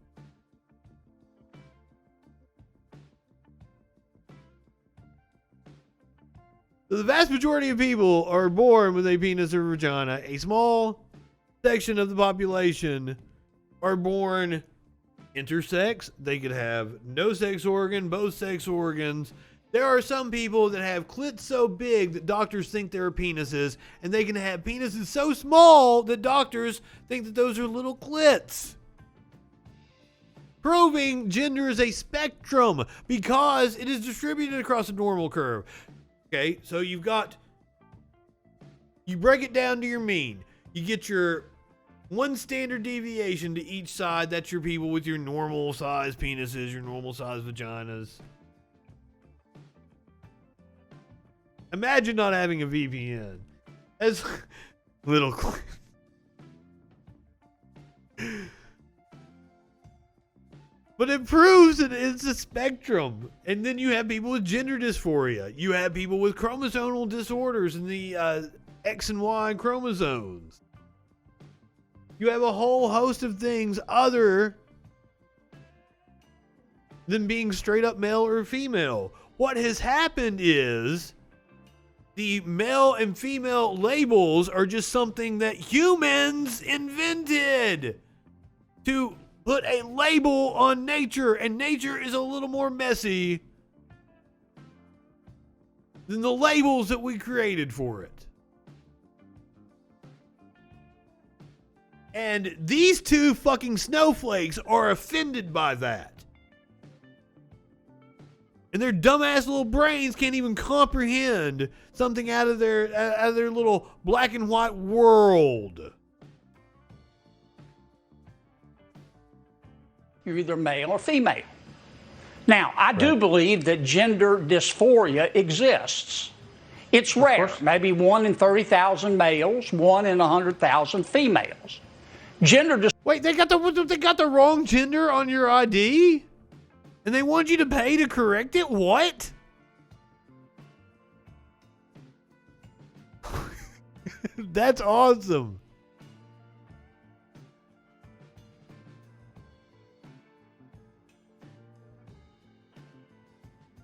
So the vast majority of people are born with a penis or vagina. A small section of the population are born intersex. They could have no sex organ, both sex organs. There are some people that have clits so big that doctors think they're penises, and they can have penises so small that doctors think that those are little clits. Proving gender is a spectrum because it is distributed across a normal curve. Okay, so you break it down to your mean. You get your one standard deviation to each side. That's your people with your normal size penises, your normal size vaginas. Imagine not having a VPN. As little. But it proves that it's a spectrum. And then you have people with gender dysphoria. You have people with chromosomal disorders in the X and Y chromosomes. You have a whole host of things other than being straight up male or female. What has happened is the male and female labels are just something that humans invented to put a label on nature, and nature is a little more messy than the labels that we created for it. And these two fucking snowflakes are offended by that. And their dumbass little brains can't even comprehend something out of their little black and white world. You're either male or female. Now, I do believe that gender dysphoria exists. It's rare, maybe 1 in 30,000 males, 1 in 100,000 females. Wait, they got the wrong gender on your ID? And they want you to pay to correct it? What? That's awesome.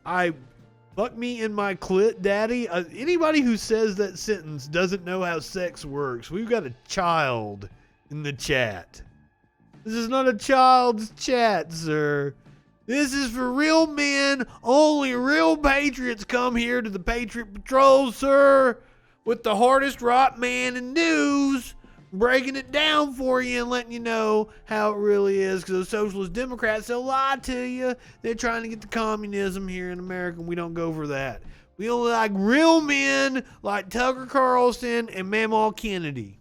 Fuck me in my clit, daddy. Anybody who says that sentence doesn't know how sex works. We've got a child in the chat. This is not a child's chat, sir. This is for real men. Only real patriots come here to the Patriot Patrol, sir. With the hardest right man in news. Breaking it down for you and letting you know how it really is. Because those socialist Democrats, they'll lie to you. They're trying to get the communism here in America, and we don't go for that. We only like real men like Tucker Carlson and Mamaw Kennedy.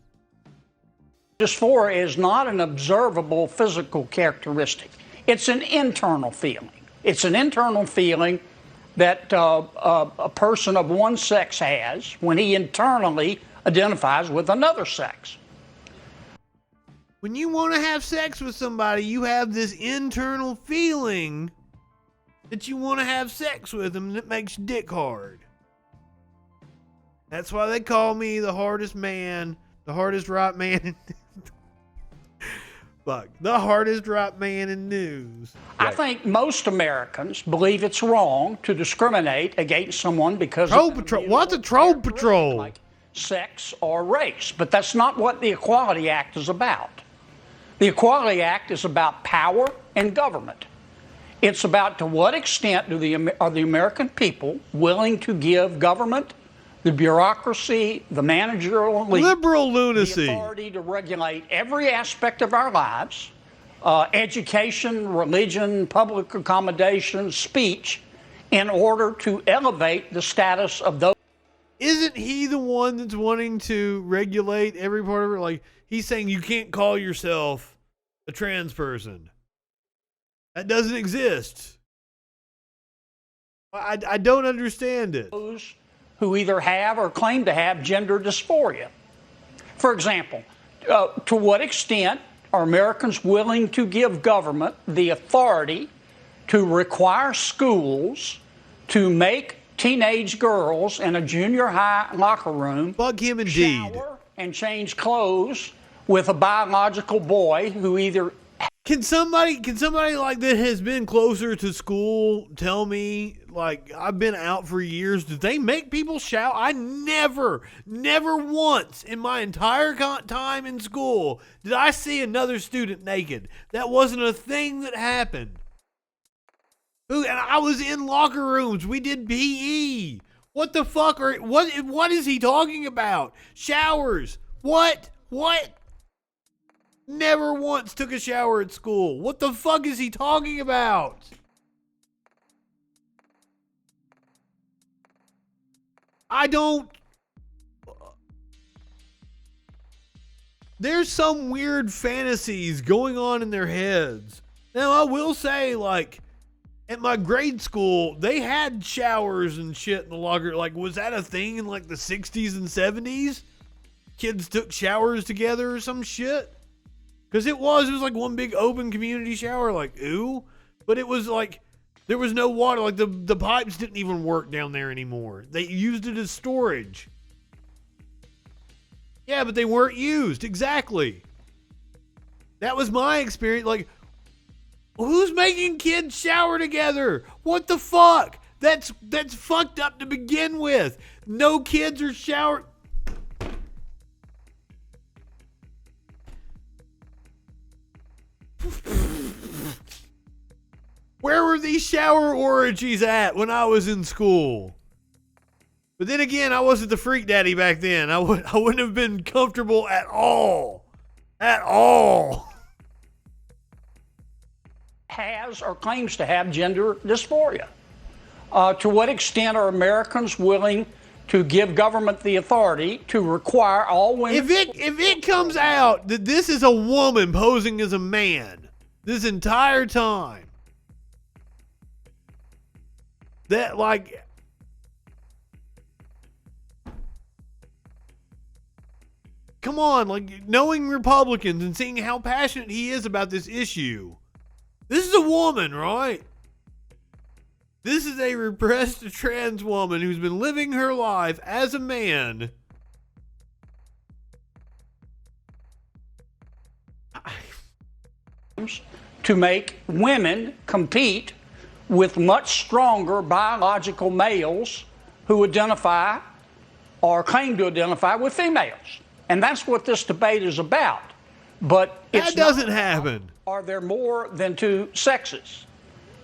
Dysphoria is not an observable physical characteristic. It's an internal feeling. It's an internal feeling that a person of one sex has when he internally identifies with another sex. When you want to have sex with somebody, you have this internal feeling that you want to have sex with them and it makes your dick hard. That's why they call me the hardest man, the hardest right man. Fuck, the hardest right man in news. I think most Americans believe it's wrong to discriminate against someone because Troll of Patrol. What's a Troll Patrol? like sex or race, but that's not what the Equality Act is about. The Equality Act is about power and government. It's about to what extent are the American people willing to give government, the bureaucracy, the managerial elite, Liberal lunacy. the authority to regulate every aspect of our lives, education, religion, public accommodation, speech, in order to elevate the status of those. Isn't he the one that's wanting to regulate every part of it? Like, he's saying you can't call yourself a trans person. That doesn't exist. I don't understand it. Those who either have or claim to have gender dysphoria. For example, to what extent are Americans willing to give government the authority to require schools to make teenage girls in a junior high locker room Fuck him indeed. shower and change clothes with a biological boy who either... Can somebody like that has been closer to school tell me, like, I've been out for years, did they make people shower? I never once in my entire time in school did I see another student naked. That wasn't a thing that happened. And I was in locker rooms. We did PE. What the fuck what is he talking about? Showers. What? Never once took a shower at school. What the fuck is he talking about? I don't... There's some weird fantasies going on in their heads. Now, I will say, like, at my grade school, they had showers and shit in the locker. Like, was that a thing in, like, the 60s and 70s? Kids took showers together or some shit? Because it was like one big open community shower, like, ooh. But it was like, there was no water. Like, the pipes didn't even work down there anymore. They used it as storage. Yeah, but they weren't used. Exactly. That was my experience. Like, who's making kids shower together? What the fuck? That's fucked up to begin with. No kids are shower... Where were these shower orgies at when I was in school? But then again, I wasn't the freak daddy back then. I wouldn't have been comfortable at all. At all. Has or claims to have gender dysphoria. To what extent are Americans willing to give government the authority to require all women... If it comes out that this is a woman posing as a man this entire time, that, like... Come on, like, knowing Republicans and seeing how passionate he is about this issue. This is a woman, right? This is a repressed trans woman who's been living her life as a man. To make women compete with much stronger biological males who identify or claim to identify with females. And that's what this debate is about. But that doesn't happen. Are there more than two sexes?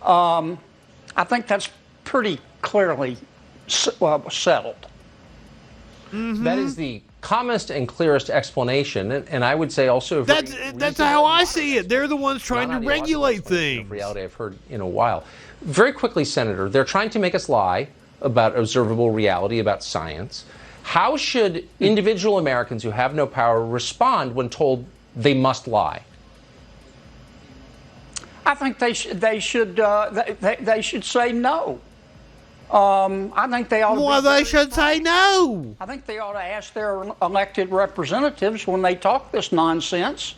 I think that's pretty clearly settled. Mm-hmm. That is the calmest and clearest explanation, and I would say also that's how I see it. They're the ones trying to regulate things. Reality I've heard in a while. Very quickly, Senator, they're trying to make us lie about observable reality, about science. How should individual Americans who have no power respond when told they must lie? I think they should say no. I think they ought. Well, they should say no. I think they ought to ask their elected representatives when they talk this nonsense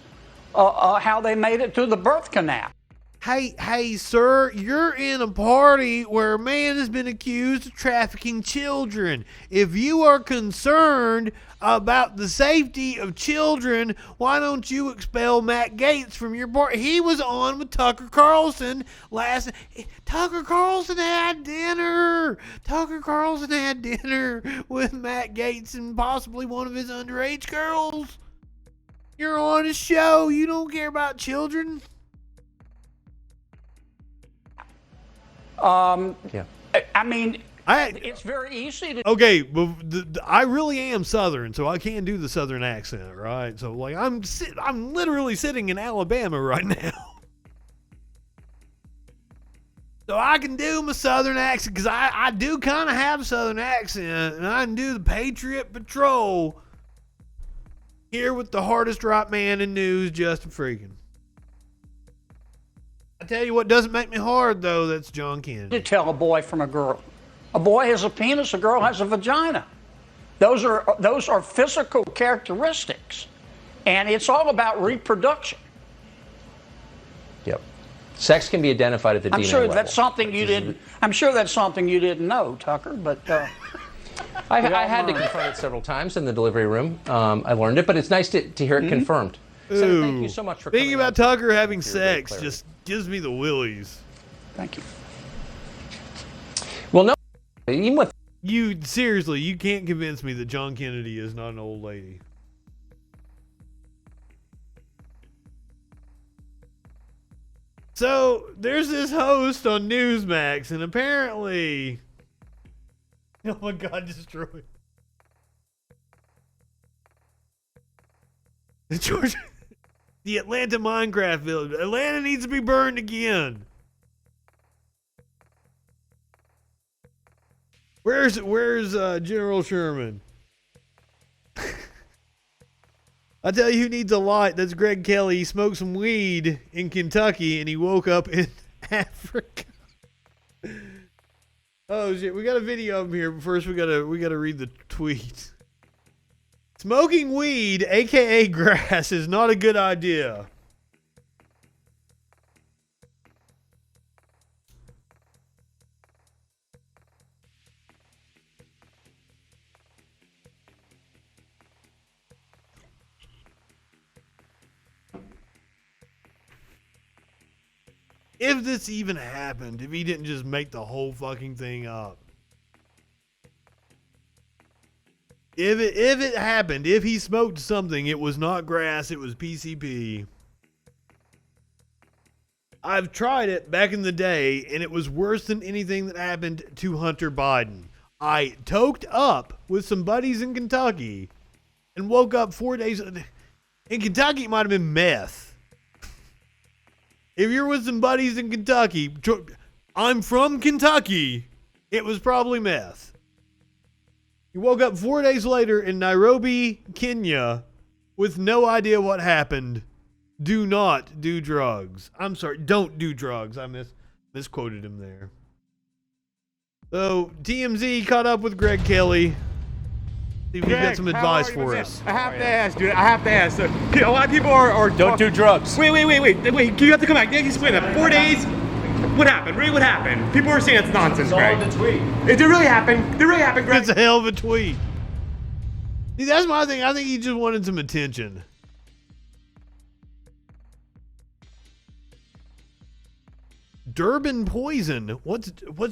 how they made it to the birth canal. Hey, sir, you're in a party where a man has been accused of trafficking children. If you are concerned about the safety of children, why don't you expel Matt Gaetz from your party? He was on with Tucker Carlson last. Tucker Carlson had dinner. Tucker Carlson had dinner with Matt Gaetz and possibly one of his underage girls. You're on a show. You don't care about children. Yeah. I mean, it's very easy to. Okay, but I really am Southern, so I can't do the Southern accent, right? So like, I'm literally sitting in Alabama right now, so I can do my Southern accent because I do kind of have a Southern accent, and I can do the Patriot Patrol here with the hardest right man in news, Justin Freakin. I tell you what doesn't make me hard, though, that's John Kennedy. To tell a boy from a girl. A boy has a penis, a girl has a vagina. Those are physical characteristics. And it's all about reproduction. Yep. Sex can be identified at the DNA level. I'm sure that's something you didn't know, Tucker, but I had to confront it several times in the delivery room. I learned it, but it's nice to hear it confirmed. So thank you so much for thinking coming about Tucker having sex just gives me the willies. Thank you. Well, no, even with you, seriously, you can't convince me that John Kennedy is not an old lady. So there's this host on Newsmax, and apparently, oh my God, destroyed. The Atlanta Minecraft village. Atlanta needs to be burned again. Where's General Sherman? I tell you who needs a light. That's Greg Kelly. He smoked some weed in Kentucky and he woke up in Africa. Oh shit, we got a video of him here, but first we gotta read the tweet. Smoking weed, aka grass, is not a good idea. If this even happened, if he didn't just make the whole fucking thing up. If it happened, if he smoked something, it was not grass, it was PCP. I've tried it back in the day, and it was worse than anything that happened to Hunter Biden. I toked up with some buddies in Kentucky and woke up 4 days. In Kentucky, it might have been meth. If you're with some buddies in Kentucky, I'm from Kentucky, it was probably meth. He woke up 4 days later in Nairobi, Kenya, with no idea what happened. Do not do drugs. I'm sorry, don't do drugs. I misquoted him there. So, TMZ caught up with Greg Kelly. See if he got some advice for us. I have to ask, dude. I have to ask. So, a lot of people are don't do drugs. Wait. You have to come back. You explain that. 4 days. What happened? Really, what happened? People are saying it's nonsense, Greg. It's all in the tweet. It did really happen. It really happened, Greg. It's a hell of a tweet. See, that's my thing. I think he just wanted some attention. Durban poison. What's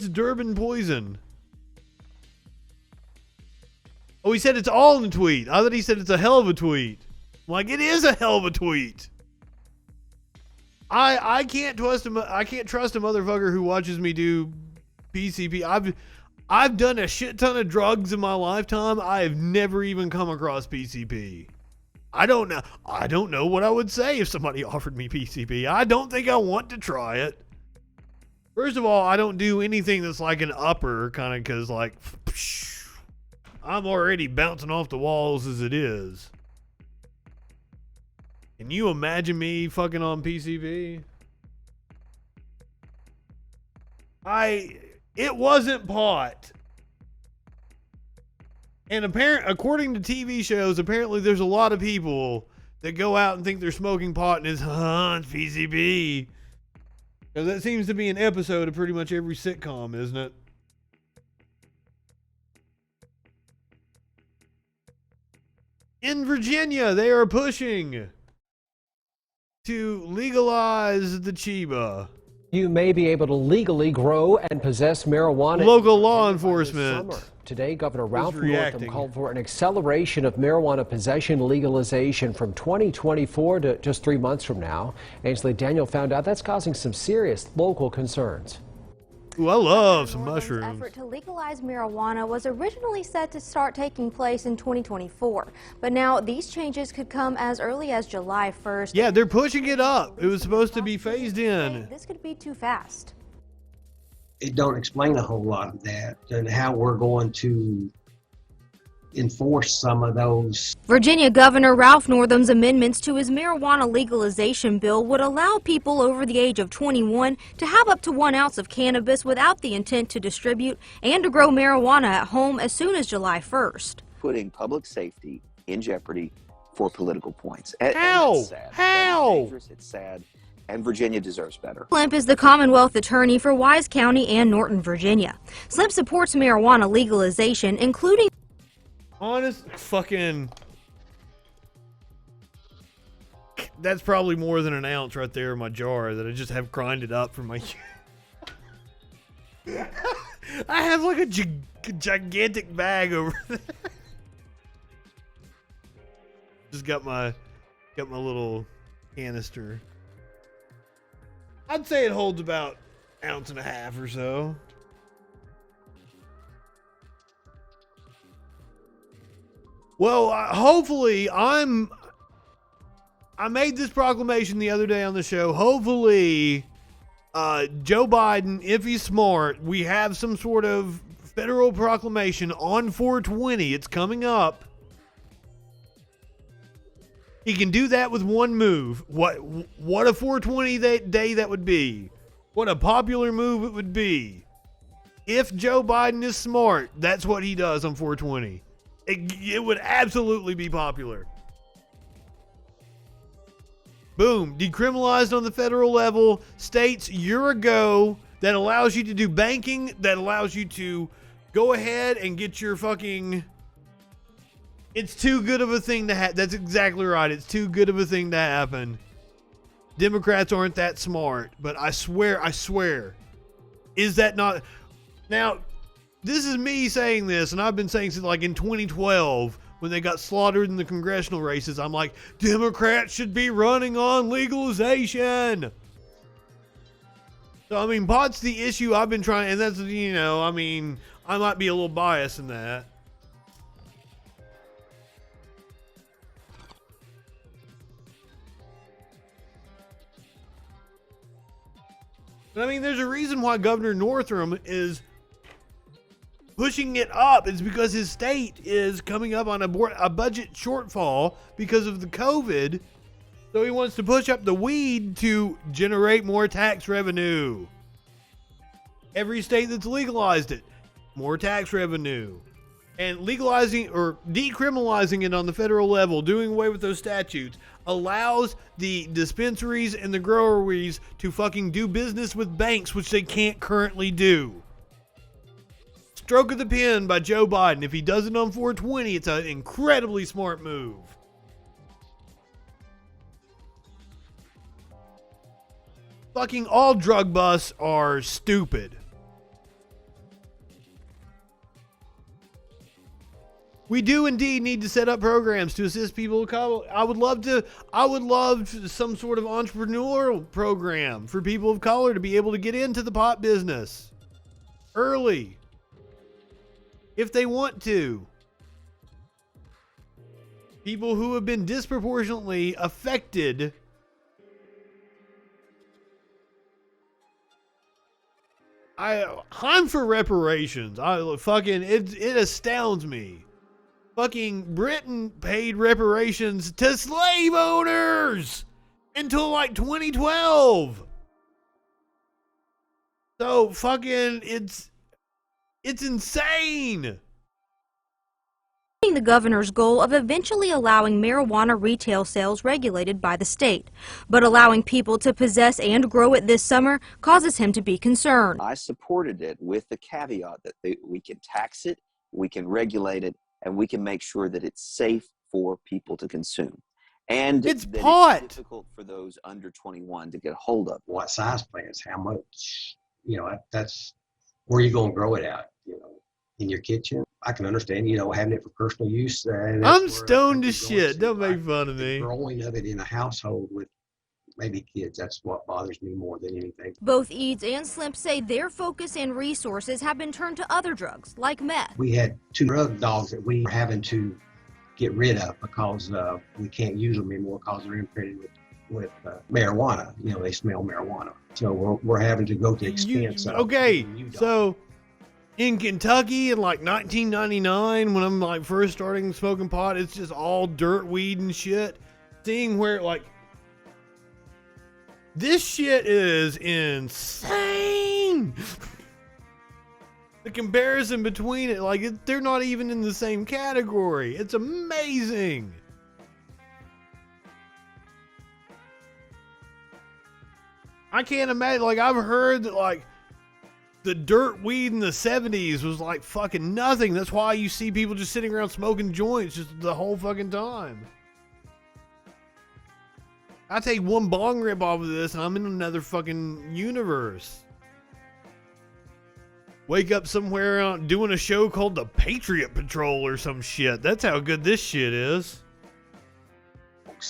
Durban poison? Oh, he said it's all in the tweet. I thought he said it's a hell of a tweet. I'm like, it is a hell of a tweet. I can't trust him. I can't trust a motherfucker who watches me do PCP. I've done a shit ton of drugs in my lifetime. I have never even come across PCP. I don't know what I would say if somebody offered me PCP. I don't think I want to try it. First of all, I don't do anything that's like an upper kind of because like I'm already bouncing off the walls as it is. Can you imagine me fucking on PCP? It wasn't pot. And according to TV shows, apparently there's a lot of people that go out and think they're smoking pot and it's PCP. Because that seems to be an episode of pretty much every sitcom, isn't it? In Virginia, they are pushing to legalize the Chiba. You may be able to legally grow and possess marijuana. Local law enforcement. Today, Governor Ralph Northam reacting. called for an acceleration of marijuana possession legalization from 2024 to just 3 months from now. Ainsley Daniel found out that's causing some serious local concerns. Ooh, I love some Northam's mushrooms. effort to legalize marijuana was originally set to start taking place in 2024, but now these changes could come as early as July 1st. Yeah, they're pushing it up. It was supposed to be phased in. This could be too fast. It don't explain a whole lot of that and how we're going to enforce some of those. Virginia Governor Ralph Northam's amendments to his marijuana legalization bill would allow people over the age of 21 to have up to 1 ounce of cannabis without the intent to distribute and to grow marijuana at home as soon as July 1st. Putting public safety in jeopardy for political points. How? And it's sad. How? It's dangerous, it's sad, and Virginia deserves better. Slimp is the Commonwealth Attorney for Wise County and Norton, Virginia. Slimp supports marijuana legalization, including Honest fucking. That's probably more than an ounce right there in my jar that I just have grinded up from my. I have like a gigantic bag over there. Just got my little canister. I'd say it holds about 1.5 ounces or so. Well, hopefully I made this proclamation the other day on the show. Hopefully, Joe Biden, if he's smart, we have some sort of federal proclamation on 420. It's coming up. He can do that with one move. What a 420 day that would be. What a popular move it would be. If Joe Biden is smart, that's what he does on 420. It would absolutely be popular. Boom. Decriminalized on the federal level. States, you're a go. That allows you to do banking. That allows you to go ahead and get your fucking... It's too good of a thing to happen. That's exactly right. It's too good of a thing to happen. Democrats aren't that smart. But I swear. Is that not... Now... This is me saying this, and I've been saying since like in 2012 when they got slaughtered in the congressional races. I'm like, Democrats should be running on legalization. So, I mean, pot's the issue I've been trying, and that's, you know, I mean, I might be a little biased in that. But I mean, there's a reason why Governor Northam is pushing it up. Is because his state is coming up on a budget shortfall because of the COVID. So he wants to push up the weed to generate more tax revenue. Every state that's legalized it, more tax revenue. And legalizing or decriminalizing it on the federal level, doing away with those statutes, allows the dispensaries and the groweries to fucking do business with banks, which they can't currently do. Stroke of the pen by Joe Biden. If he does it on 420, it's an incredibly smart move. Fucking all drug busts are stupid. We do indeed need to set up programs to assist people of color. I would love some sort of entrepreneurial program for people of color to be able to get into the pot business early. If they want to. People who have been disproportionately affected. I'm for reparations. It astounds me. Fucking Britain paid reparations to slave owners until like 2012. So fucking it's insane. The governor's goal of eventually allowing marijuana retail sales regulated by the state. But allowing people to possess and grow it this summer causes him to be concerned. I supported it with the caveat that we can tax it, we can regulate it, and we can make sure that it's safe for people to consume. And it's that pot. It's difficult for those under 21 to get a hold of. What size plants? How much? You know, that's where you're going to grow it out. You know, in your kitchen. I can understand, you know, having it for personal use. And I'm stoned as shit. Don't make fun of me. The growing of it in a household with maybe kids, that's what bothers me more than anything. Both Eads and Slimp say their focus and resources have been turned to other drugs, like meth. We had 2 drug dogs that we were having to get rid of because we can't use them anymore because they're imprinted with marijuana. You know, they smell marijuana. So we're having to go to expense. Okay, so in Kentucky in like 1999, when I'm like first starting smoking pot, it's just all dirt weed and shit. Seeing where like this shit is insane. The comparison between it, like they're not even in the same category. It's amazing. I can't imagine. Like I've heard that like the dirt weed in the 70s was like fucking nothing. That's why you see people just sitting around smoking joints just the whole fucking time. I take one bong rip off of this and I'm in another fucking universe. Wake up somewhere out doing a show called the Patriot Patrol or some shit. That's how good this shit is.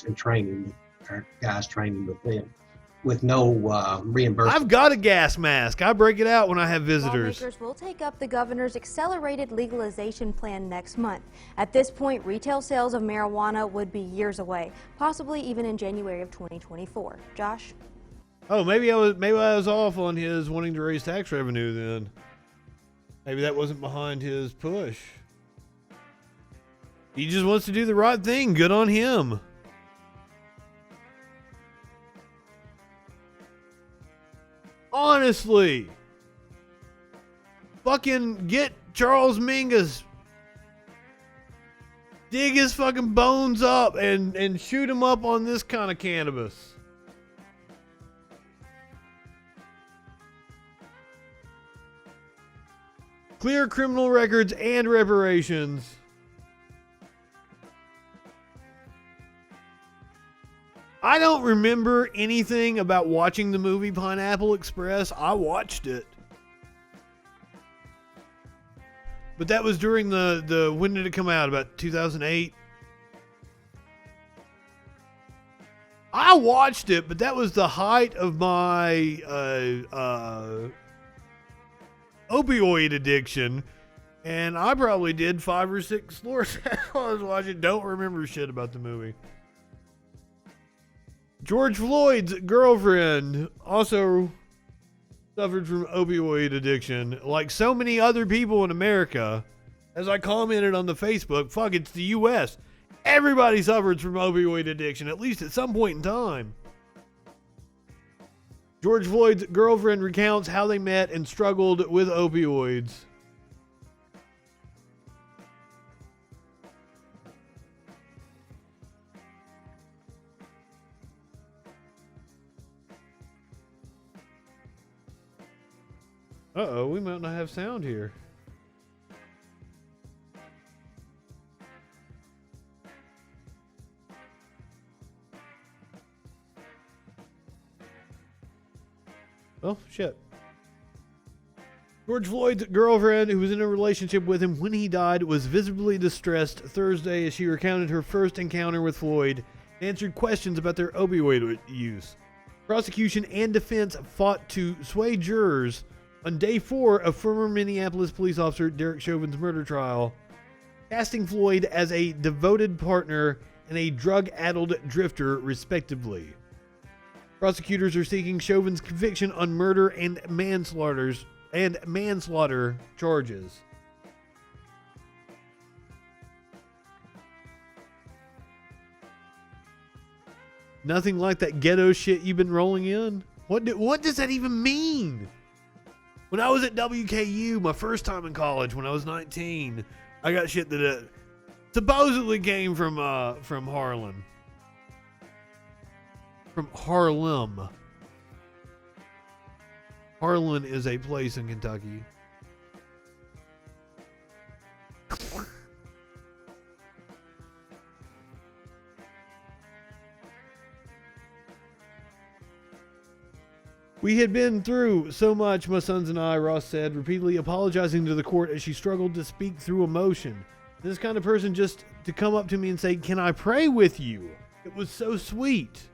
And training, our guys training with them. With no reimbursement. I've got a gas mask. I break it out when I have visitors. Lawmakers will take up the governor's accelerated legalization plan next month. At this point, retail sales of marijuana would be years away, possibly even in January of 2024. Josh? Oh, maybe I was off on his wanting to raise tax revenue then. Maybe that wasn't behind his push. He just wants to do the right thing. Good on him. Honestly, fucking get Charles Mingus, dig his fucking bones up and shoot him up on this kind of cannabis. Clear criminal records and reparations. I don't remember anything about watching the movie Pineapple Express. I watched it. But that was during the when did it come out? About 2008? I watched it, but that was the height of my opioid addiction. And I probably did 5 or 6 floors while I was watching. Don't remember shit about the movie. George Floyd's girlfriend also suffered from opioid addiction, like so many other people in America. As I commented on the Facebook, fuck, it's the U.S. Everybody suffers from opioid addiction, at least at some point in time. George Floyd's girlfriend recounts how they met and struggled with opioids. Uh-oh, we might not have sound here. Oh, shit. George Floyd's girlfriend, who was in a relationship with him when he died, was visibly distressed Thursday as she recounted her first encounter with Floyd and answered questions about their opioid use. Prosecution and defense fought to sway jurors on day 4 of former Minneapolis police officer Derek Chauvin's murder trial, casting Floyd as a devoted partner and a drug-addled drifter, respectively. Prosecutors are seeking Chauvin's conviction on murder and manslaughter charges. Nothing like that ghetto shit you've been rolling in? What does that even mean? When I was at WKU, my first time in college, when I was 19, I got shit that supposedly came from Harlan. From Harlem. Harlan is a place in Kentucky. We had been through so much, my sons and I, Ross said, repeatedly apologizing to the court as she struggled to speak through emotion. This kind of person just to come up to me and say, "Can I pray with you?" It was so sweet.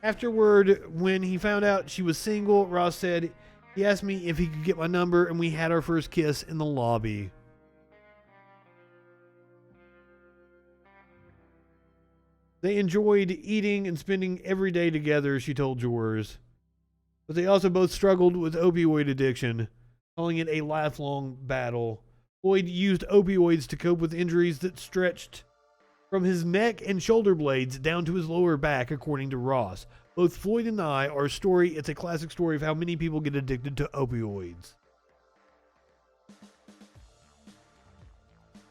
Afterward, when he found out she was single, Ross said he asked me if he could get my number, and we had our first kiss in the lobby. They enjoyed eating and spending every day together, she told jurors. But they also both struggled with opioid addiction, calling it a lifelong battle. Floyd used opioids to cope with injuries that stretched from his neck and shoulder blades down to his lower back, according to Ross. Both Floyd and I, our story, it's a classic story of how many people get addicted to opioids.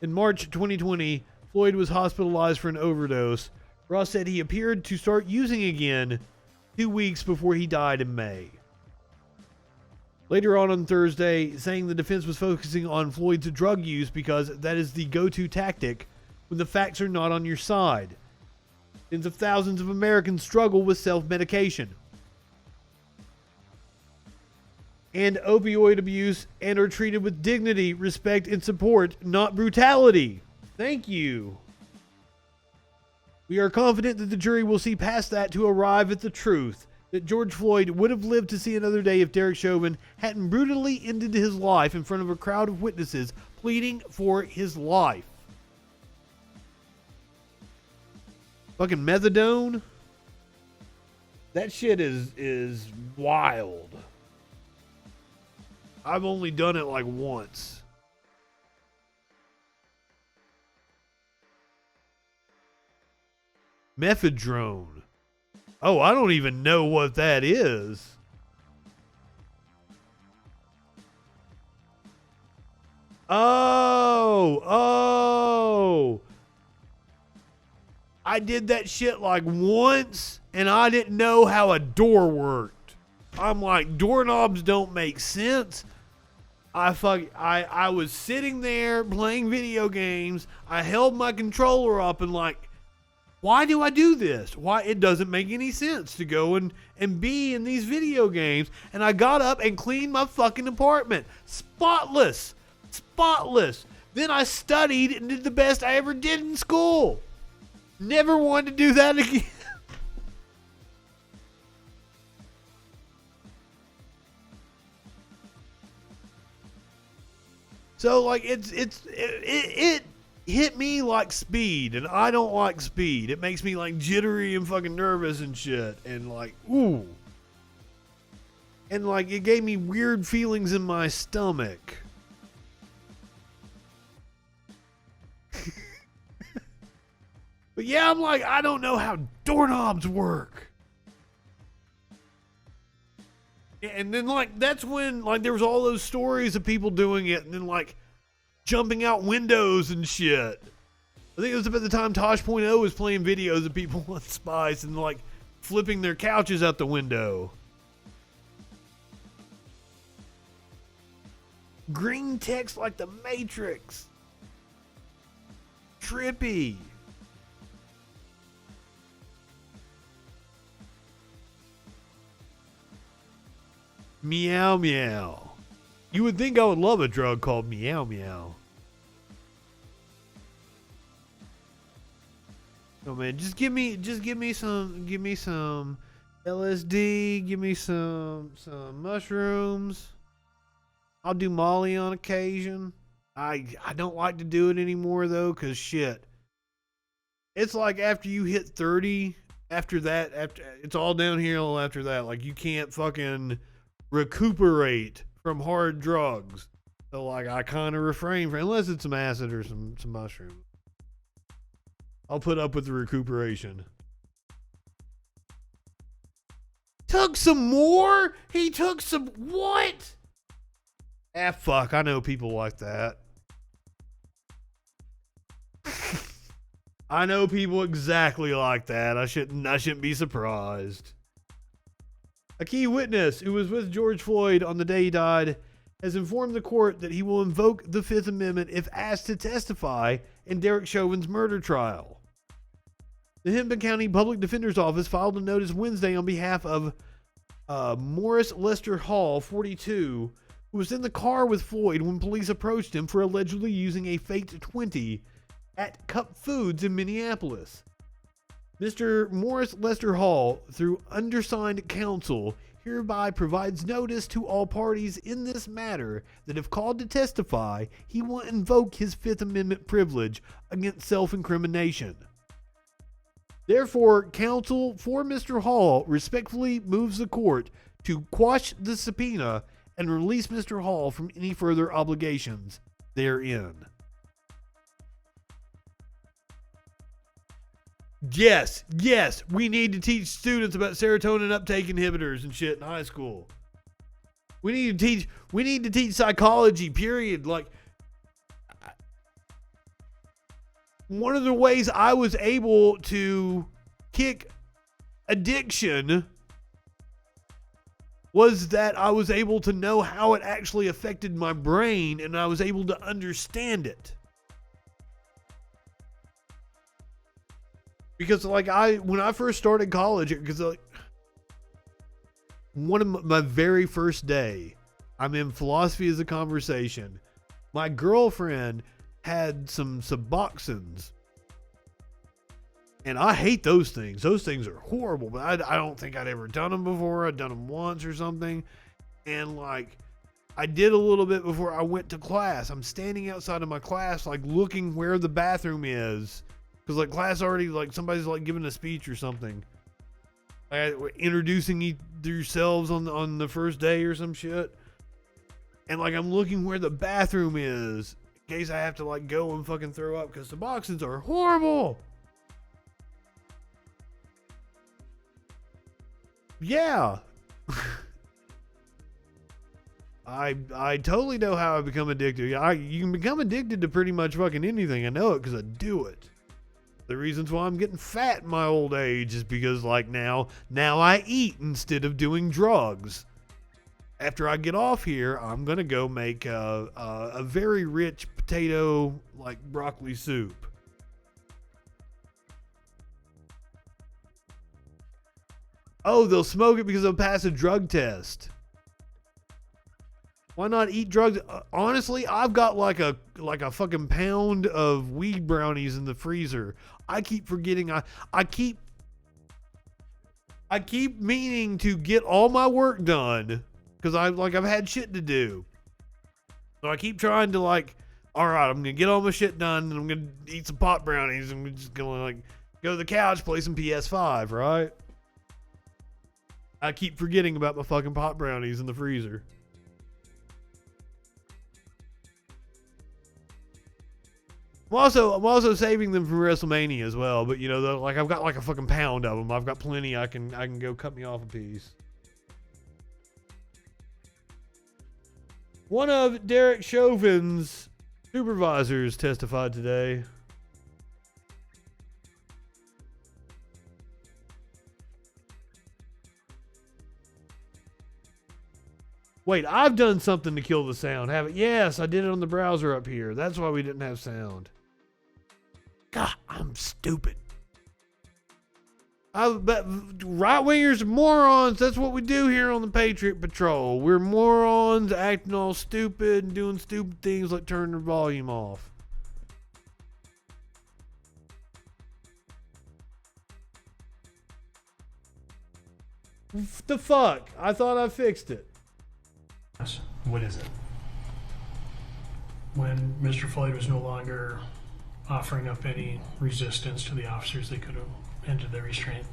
In March 2020, Floyd was hospitalized for an overdose. Ross said he appeared to start using again 2 weeks before he died in May. Later on Thursday, saying the defense was focusing on Floyd's drug use because that is the go-to tactic when the facts are not on your side. Tens of thousands of Americans struggle with self-medication and opioid abuse and are treated with dignity, respect, and support, not brutality. Thank you. We are confident that the jury will see past that to arrive at the truth, that George Floyd would have lived to see another day if Derek Chauvin hadn't brutally ended his life in front of a crowd of witnesses pleading for his life. Fucking methadone? That shit is wild. I've only done it like once. Mephedrone. Oh, I don't even know what that is. Oh. I did that shit like once and I didn't know how a door worked. I'm like, doorknobs don't make sense. I was sitting there playing video games. I held my controller up and like, why do I do this? Why? It doesn't make any sense to go and be in these video games. And I got up and cleaned my fucking apartment. Spotless. Then I studied and did the best I ever did in school. Never wanted to do that again. So like it hit me like speed, and I don't like speed. It makes me like jittery and fucking nervous and shit, and like ooh, and like it gave me weird feelings in my stomach. But yeah, I'm like, I don't know how doorknobs work. And then like that's when like there was all those stories of people doing it and then like jumping out windows and shit. I think it was about the time Tosh.0 was playing videos of people on Spice and like flipping their couches out the window. Green text like the Matrix. Trippy. Meow meow. You would think I would love a drug called meow meow. Oh man, just give me some LSD, give me some mushrooms. I'll do Molly on occasion. I don't like to do it anymore though, cause shit. It's like after you hit 30, after it's all downhill after that. Like you can't fucking recuperate from hard drugs. So like I kind of refrain from, unless it's some acid or some mushrooms. I'll put up with the recuperation. Took some more? He took some what? Ah fuck, I know people like that. I know people exactly like that. I shouldn't be surprised. A key witness who was with George Floyd on the day he died has informed the court that he will invoke the Fifth Amendment if asked to testify in Derek Chauvin's murder trial. The Hennepin County Public Defender's Office filed a notice Wednesday on behalf of Morris Lester Hall, 42, who was in the car with Floyd when police approached him for allegedly using a faked 20 at Cup Foods in Minneapolis. Mr. Morris Lester Hall, through undersigned counsel, hereby provides notice to all parties in this matter that if called to testify, he will invoke his Fifth Amendment privilege against self-incrimination. Therefore, counsel for Mr. Hall respectfully moves the court to quash the subpoena and release Mr. Hall from any further obligations therein. Yes, we need to teach students about serotonin uptake inhibitors and shit in high school. We need to teach psychology, period. Like, one of the ways I was able to kick addiction was that I was able to know how it actually affected my brain, and I was able to understand it. Because when I first started college, because one of my very first day, I'm in philosophy as a conversation. My girlfriend had some Suboxones, and I hate those things. Those things are horrible, but I don't think I'd ever done them before. I'd done them once or something, and I did a little bit before I went to class. I'm standing outside of my class, looking where the bathroom is. Because class already, somebody's giving a speech or something. Introducing yourselves on the first day or some shit. And I'm looking where the bathroom is. In case I have to go and fucking throw up. Because Suboxones are horrible. Yeah. I totally know how I become addicted. You can become addicted to pretty much fucking anything. I know it because I do it. The reasons why I'm getting fat in my old age is because now I eat instead of doing drugs. After I get off here, I'm gonna go make a very rich potato broccoli soup. Oh, they'll smoke it because they'll pass a drug test. Why not eat drugs? Honestly, I've got like a fucking pound of weed brownies in the freezer. I keep forgetting. I keep meaning to get all my work done because I've had shit to do. So I keep trying to all right, I'm gonna get all my shit done and I'm gonna eat some pot brownies and I'm just gonna go to the couch, play some PS5, right? I keep forgetting about my fucking pot brownies in the freezer. I'm also saving them for WrestleMania as well, but I've got a fucking pound of them. I've got plenty. I can go cut me off a piece. One of Derek Chauvin's supervisors testified today. Wait, I've done something to kill the sound, haven't? Yes, I did it on the browser up here. That's why we didn't have sound. God, I'm stupid. But right-wingers, morons, that's what we do here on the Patriot Patrol. We're morons acting all stupid and doing stupid things like turning their volume off. The fuck? I thought I fixed it. What is it? When Mr. Floyd was no longer offering up any resistance to the officers, they could have ended their restraint.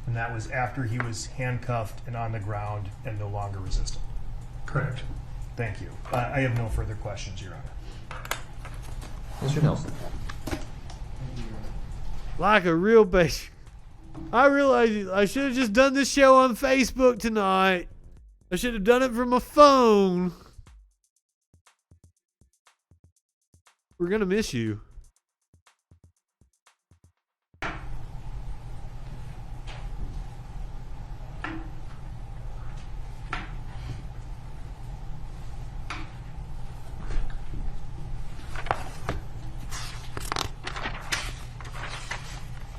And that was after he was handcuffed and on the ground and no longer resistant? Correct. Thank you. I have no further questions, Your Honor. Mr. Nelson. Like a real bitch. I realized I should have just done this show on Facebook tonight. I should have done it from my phone. We're going to miss you.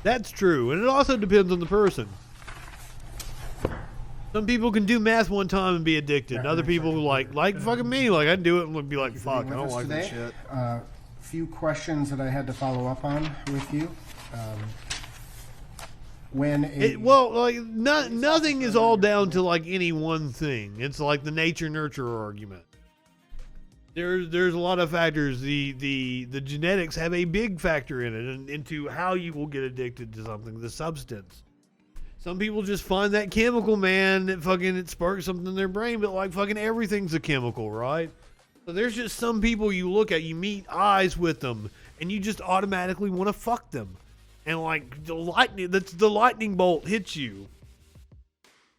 That's true, and it also depends on the person. Some people can do meth one time and be addicted, and other people like fucking me, like I'd do it and be like, fuck, I don't like that shit. Few questions that I had to follow up on with you. Nothing is all down to like any one thing. It's like the nature nurture argument. There's a lot of factors. The genetics have a big factor in it, and into how you will get addicted to something, the substance. Some people just find that chemical, man, that fucking it sparks something in their brain, but like fucking everything's a chemical, right? So there's just some people you look at, you meet eyes with them, and you just automatically want to fuck them. And like the lightning bolt hits you.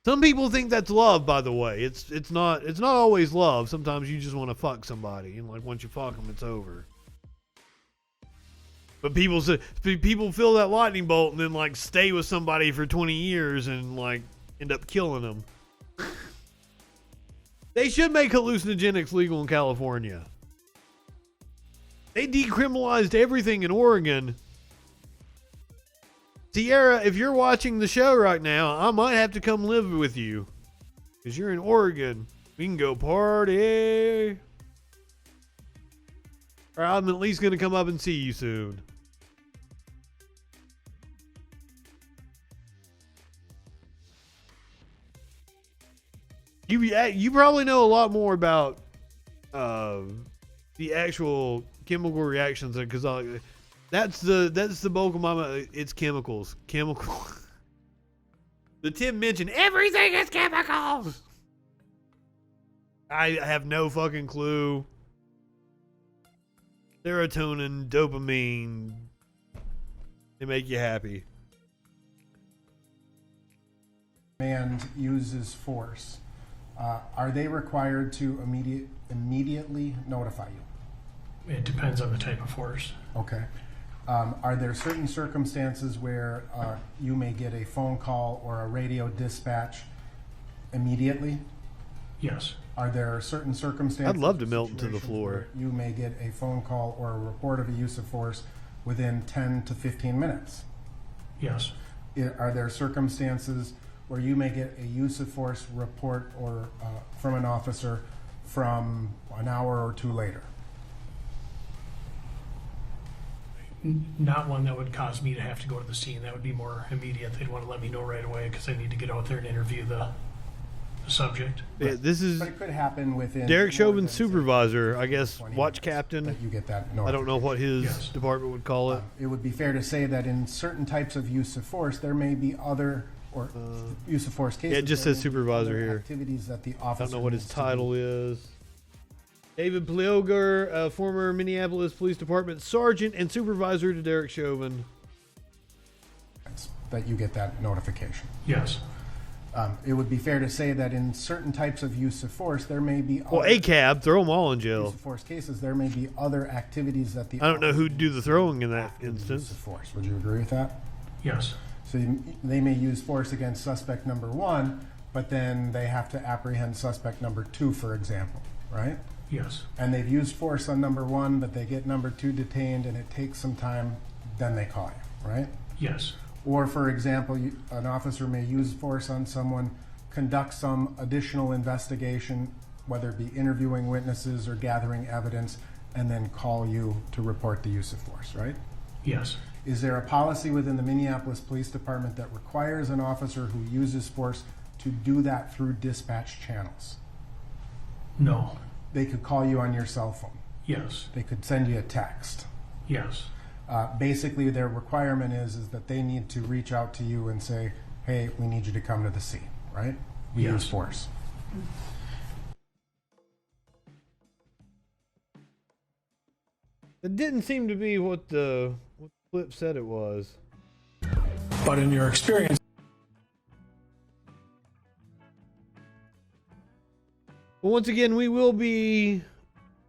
Some people think that's love, by the way. It's not always love. Sometimes you just want to fuck somebody, and like once you fuck them, it's over. But people feel that lightning bolt and then like stay with somebody for 20 years and like end up killing them. They should make hallucinogenics legal in California. They decriminalized everything in Oregon. Sierra, if you're watching the show right now, I might have to come live with you. Because you're in Oregon. We can go party. Or I'm at least going to come up and see you soon. You probably know a lot more about the actual chemical reactions, because that's the bulk of my. It's chemicals. The Tim mentioned everything is chemicals. I have no fucking clue. Serotonin, dopamine, they make you happy. Command uses force. Are they required to immediately notify you? It depends on the type of force. Okay. Are there certain circumstances where you may get a phone call or a radio dispatch immediately? Yes. Are there certain circumstances? I'd love to melt into the floor. You may get a phone call or a report of a use of force within 10 to 15 minutes? Yes. Are there circumstances where you may get a use of force report or from an officer from an hour or two later? Not one that would cause me to have to go to the scene. That would be more immediate. They'd want to let me know right away because I need to get out there and interview the subject. Yeah, this is But it could happen within Derek more Chauvin's than, say, supervisor, I guess, 20 watch minutes captain. that you get that I don't know what his Yes. department would call it. It would be fair to say that in certain types of use of force, there may be other use of force cases. Yeah, it just there says may be supervisor other here. Activities that the I officer don't know what his needs to do. title is. David Pleoger, former Minneapolis Police Department sergeant and supervisor to Derek Chauvin. That you get that notification. Yes. It would be fair to say that in certain types of use of force, there may be Well, other ACAB, throw them all in use jail. of force cases. There may be other activities that the I don't know officer who'd do the needs throwing to in do that after the instance. Use of force. Would you agree with that? Yes. So they may use force against suspect number one, but then they have to apprehend suspect number two, for example, right? Yes. And they've used force on number one, but they get number two detained and it takes some time, then they call you, right? Yes. Or, for example, an officer may use force on someone, conduct some additional investigation, whether it be interviewing witnesses or gathering evidence, and then call you to report the use of force, right? Yes. Is there a policy within the Minneapolis Police Department that requires an officer who uses force to do that through dispatch channels? No. They could call you on your cell phone. Yes. They could send you a text. Yes. Basically, their requirement is that they need to reach out to you and say, hey, we need you to come to the scene, right? We Yes. use force. It didn't seem to be what the clip said it was. But in your experience, But once again, we will be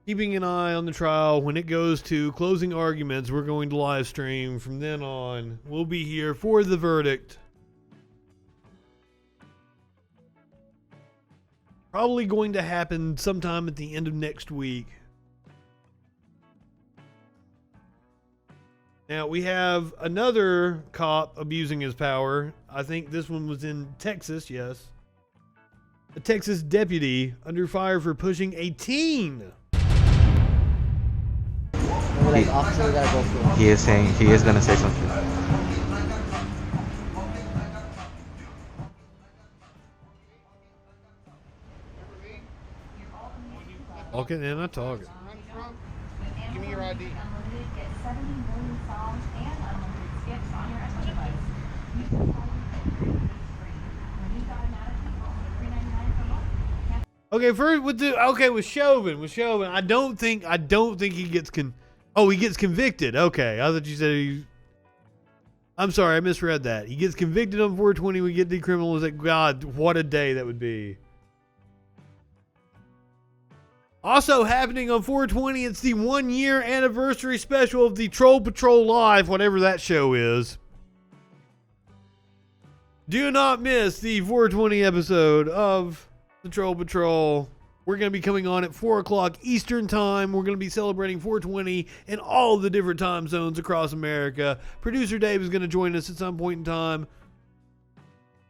keeping an eye on the trial. When it goes to closing arguments, we're going to live stream from then on. We'll be here for the verdict. Probably going to happen sometime at the end of next week. Now we have another cop abusing his power. I think this one was in Texas, yes. A Texas deputy under fire for pushing a teen. He is gonna say something. Talking and I talking. Give me your ID. Okay, first with Chauvin. I don't think he gets he gets convicted. Okay, I thought you said I'm sorry, I misread that. He gets convicted on 420. We get decriminalized. God, what a day that would be. Also happening on 420, it's the 1-year anniversary special of the Troll Patrol Live, whatever that show is. Do not miss the 420 episode of the Troll Patrol. We're going to be coming on at 4 o'clock Eastern Time. We're going to be celebrating 420 in all of the different time zones across America. Producer Dave is going to join us at some point in time.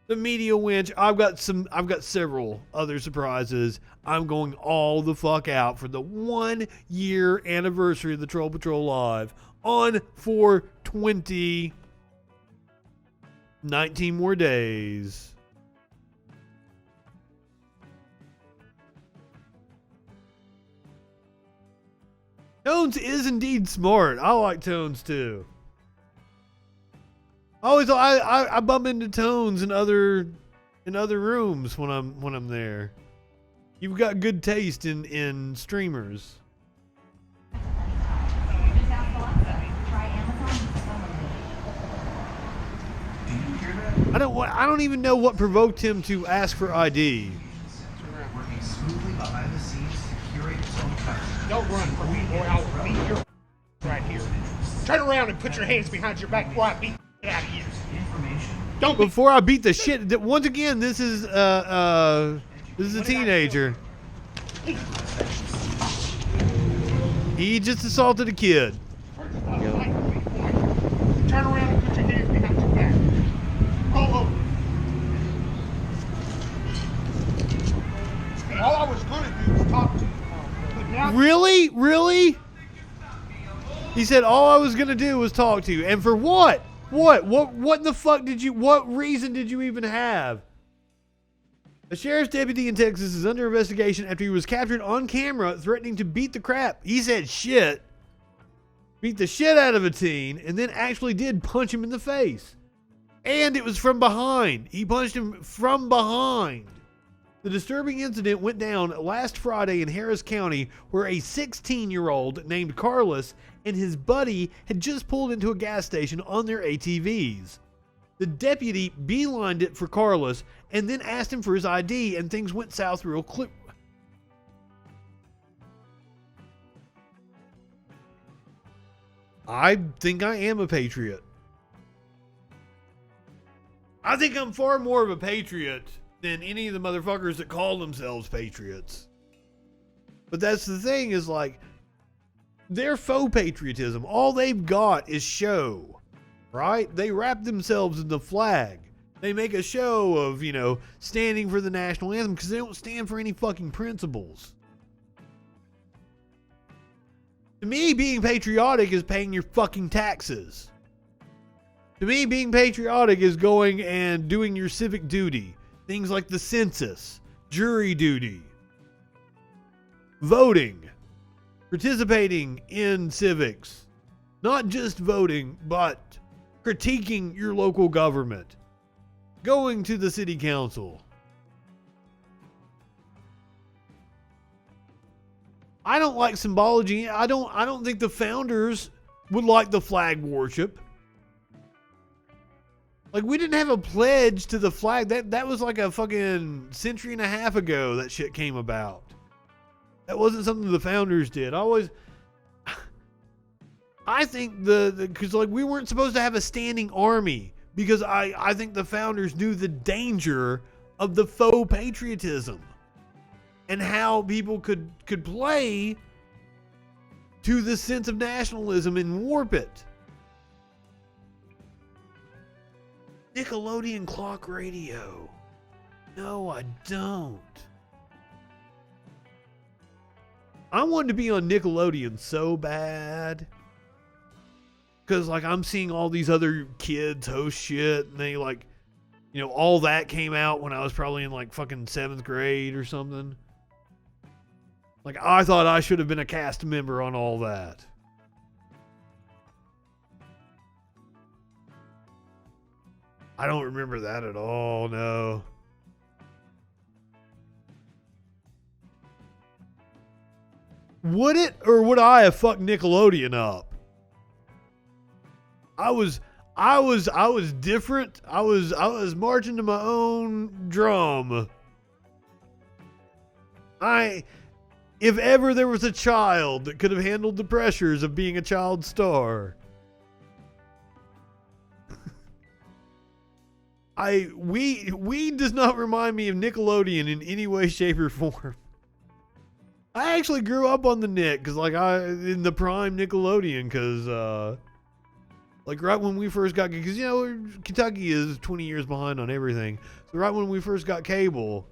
The media winch. I've got several other surprises. I'm going all the fuck out for the 1-year anniversary of the Troll Patrol Live on 420. 19 more days. Tones is indeed smart. I like Tones too. I bump into Tones in other rooms when I'm there. You've got good taste in streamers. I don't even know what provoked him to ask for ID. Working smoothly behind the scenes to curate its own content. Don't run from me, boy. I'll beat your right here. Turn around and put your hands behind your back before I beat the out of you. Don't before I beat the shit. Once again, this is a teenager. He just assaulted a kid. Turn around and put your hands behind your back. Roll over. Hey, all I was gonna do was talk to you. But now Really? He said all I was gonna do was talk to you, and for what? What in the fuck what reason did you even have? A sheriff's deputy in Texas is under investigation after he was captured on camera threatening to beat the crap. He said beat the shit out of a teen, and then actually did punch him in the face. And it was from behind. He punched him from behind. The disturbing incident went down last Friday in Harris County, where a 16-year-old named Carlos and his buddy had just pulled into a gas station on their ATVs. The deputy beelined it for Carlos and then asked him for his ID, and things went south real quick. I think I am a patriot. I think I'm far more of a patriot than any of the motherfuckers that call themselves patriots. But that's the thing, is like, their faux patriotism, all they've got is show, right? They wrap themselves in the flag. They make a show of, standing for the national anthem because they don't stand for any fucking principles. To me, being patriotic is paying your fucking taxes. To me, being patriotic is going and doing your civic duty. Things like the census, jury duty, voting, participating in civics, not just voting, but critiquing your local government, going to the city council. I don't like symbology. I don't think the founders would like the flag worship. Like, we didn't have a pledge to the flag. That was like a fucking century and a half ago that shit came about. That wasn't something the founders did. I think because we weren't supposed to have a standing army, because I think the founders knew the danger of the faux patriotism and how people could play to the sense of nationalism and warp it. Nickelodeon clock radio. No, I don't. I wanted to be on Nickelodeon so bad. Because, like, I'm seeing all these other kids host shit, and they, like, you know, all that came out when I was probably in, like, fucking 7th grade or something. Like, I thought I should have been a cast member on all that. I don't remember that at all, no. Would it, or would I have fucked Nickelodeon up? I was different. I was marching to my own drum. If ever there was a child that could have handled the pressures of being a child star, we does not remind me of Nickelodeon in any way, shape, or form. I actually grew up on the Nick, cause like in the prime Nickelodeon, cause like right when we first got, cause you know Kentucky is 20 years behind on everything. So right when we first got cable,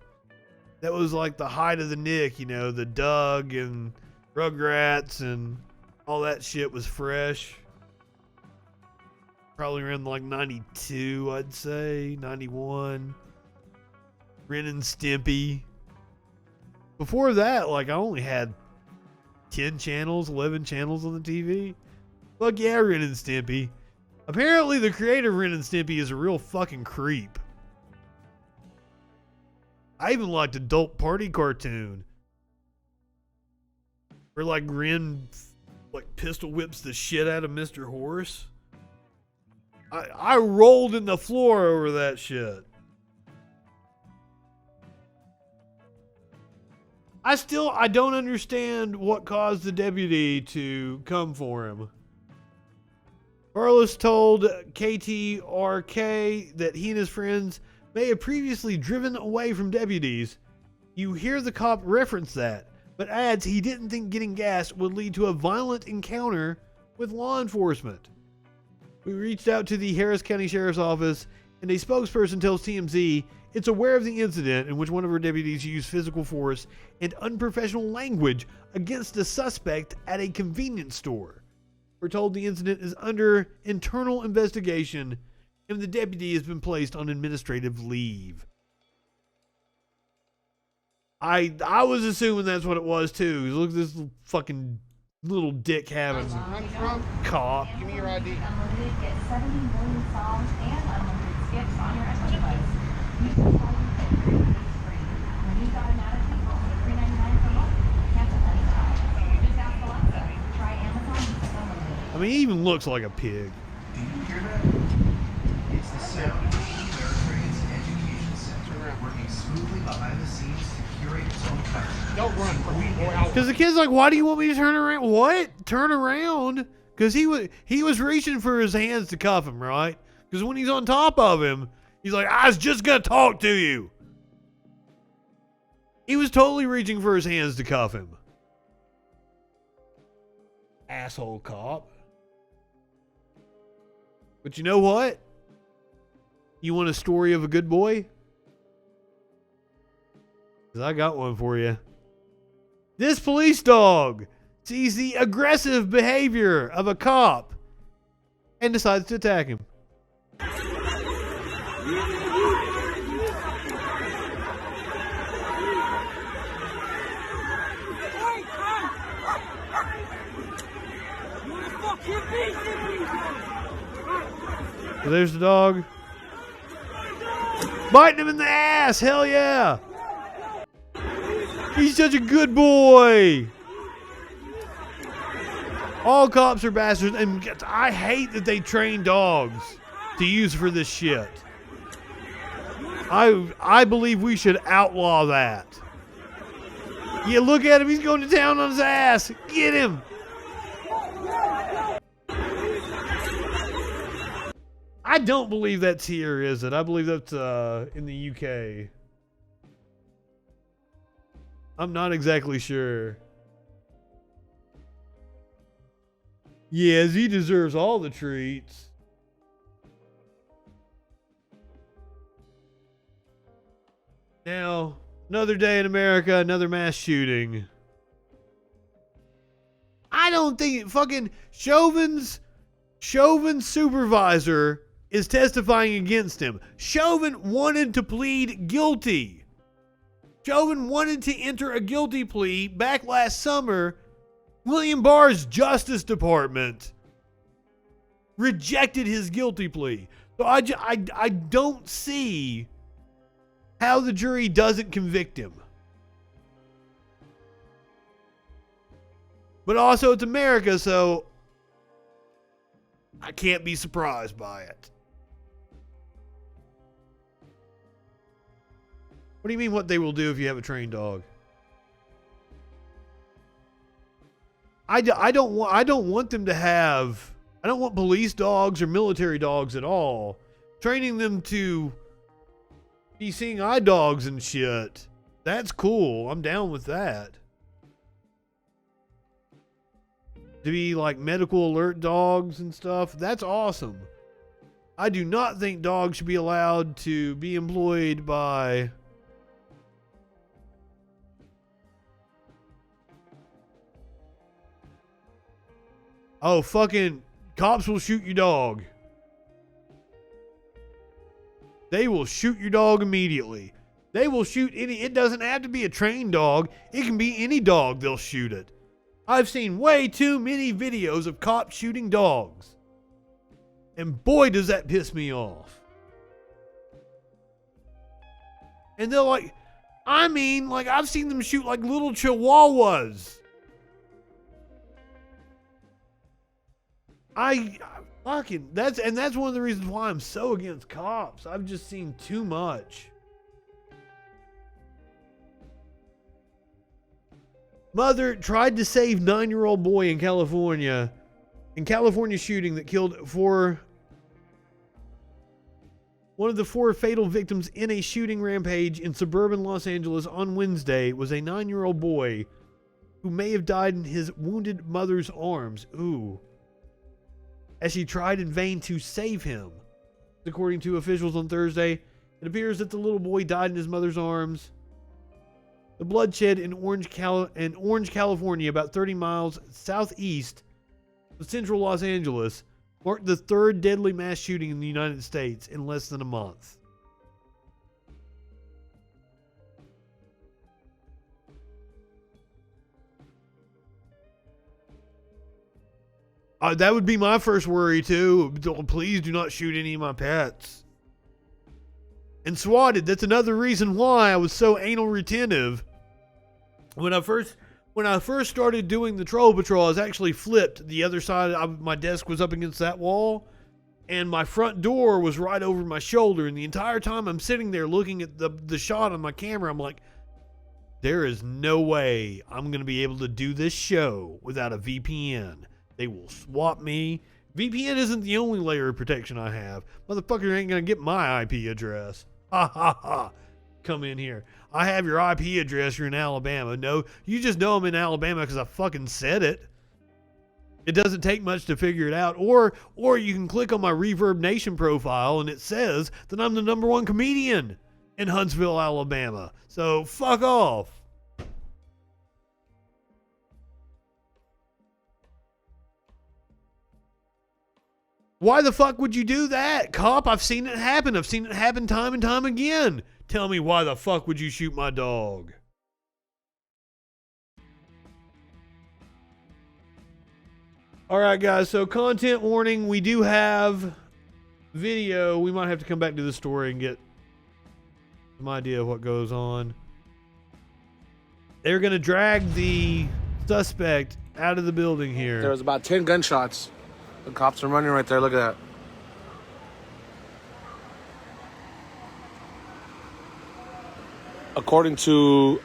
that was like the height of the Nick. You know, the Doug and Rugrats and all that shit was fresh. Probably around like 92, I'd say 91. Ren and Stimpy. Before that, like, I only had 10 channels, 11 channels on the TV. Fuck yeah, Ren and Stimpy. Apparently, the creator of Ren and Stimpy is a real fucking creep. I even liked Adult Party Cartoon. Where, like, Ren, like, pistol whips the shit out of Mr. Horse. I rolled in the floor over that shit. I don't understand what caused the deputy to come for him. Carlos told KTRK that he and his friends may have previously driven away from deputies. You hear the cop reference that, but adds he didn't think getting gas would lead to a violent encounter with law enforcement. We reached out to the Harris County Sheriff's Office, and a spokesperson tells TMZ it's aware of the incident in which one of our deputies used physical force and unprofessional language against a suspect at a convenience store. We're told the incident is under internal investigation and the deputy has been placed on administrative leave. I was assuming that's what it was too. Look at this fucking little dick having cop. Give me your ID. Get 70 million songs and unlimited skips on your Xbox. I mean, he even looks like a pig. Do you hear that? It's the sound of the Ameritrade's Education Center working smoothly behind the scenes to curate its own content. Don't run from me, boy. Because the kid's like, why do you want me to turn around? What? Turn around? Because he was reaching for his hands to cuff him, right? Because when he's on top of him, he's like, I was just going to talk to you. He was totally reaching for his hands to cuff him. Asshole cop. But you know what? You want a story of a good boy? Because I got one for you. This police dog sees the aggressive behavior of a cop and decides to attack him. So there's the dog. Biting him in the ass. Hell yeah. He's such a good boy. All cops are bastards, and I hate that they train dogs to use for this shit. I believe we should outlaw that. Yeah, look at him. He's going to town on his ass. Get him. I don't believe that's here, is it? I believe that's in the UK. I'm not exactly sure. Yes, he deserves all the treats. Now, another day in America, another mass shooting. I don't think fucking Chauvin's supervisor is testifying against him. Chauvin wanted to plead guilty. Chauvin wanted to enter a guilty plea back last summer. William Barr's Justice Department rejected his guilty plea. So I don't see how the jury doesn't convict him. But also it's America, so I can't be surprised by it. What do you mean what they will do if you have a trained dog? I don't want them to have, I don't want police dogs or military dogs at all. Training them to be seeing eye dogs and shit. That's cool. I'm down with that. To be like medical alert dogs and stuff. That's awesome. I do not think dogs should be allowed to be employed by fucking cops will shoot your dog. They will shoot your dog immediately. They will shoot it doesn't have to be a trained dog. It can be any dog, they'll shoot it. I've seen way too many videos of cops shooting dogs. And boy, does that piss me off. And they're like, I've seen them shoot like little chihuahuas. That's one of the reasons why I'm so against cops. I've just seen too much. Mother tried to save 9-year-old boy in California shooting that killed one of the 4 fatal victims in a shooting rampage in suburban Los Angeles on Wednesday was a 9-year-old boy who may have died in his wounded mother's arms. Ooh. As she tried in vain to save him. According to officials on Thursday, it appears that the little boy died in his mother's arms. The bloodshed in Orange, California, about 30 miles southeast of central Los Angeles, marked the 3rd deadly mass shooting in the United States in less than a month. That would be my first worry too. Please do not shoot any of my pets. And swatted. That's another reason why I was so anal retentive. When I first started doing the troll patrol, I was actually flipped. The other side of my desk was up against that wall, and my front door was right over my shoulder. And the entire time I'm sitting there looking at the shot on my camera, I'm like, there is no way I'm going to be able to do this show without a VPN. They will swap me. VPN isn't the only layer of protection I have. Motherfucker ain't going to get my IP address. Ha ha ha. Come in here. I have your IP address. You're in Alabama. No, you just know I'm in Alabama because I fucking said it. It doesn't take much to figure it out. Or you can click on my Reverb Nation profile and it says that I'm the #1 comedian in Huntsville, Alabama. So fuck off. Why the fuck would you do that, cop? I've seen it happen. I've seen it happen time and time again. Tell me, why the fuck would you shoot my dog? All right, guys. So content warning. We do have video. We might have to come back to the story and get some idea of what goes on. They're going to drag the suspect out of the building here. There was about 10 gunshots. The cops are running right there. Look at that. According to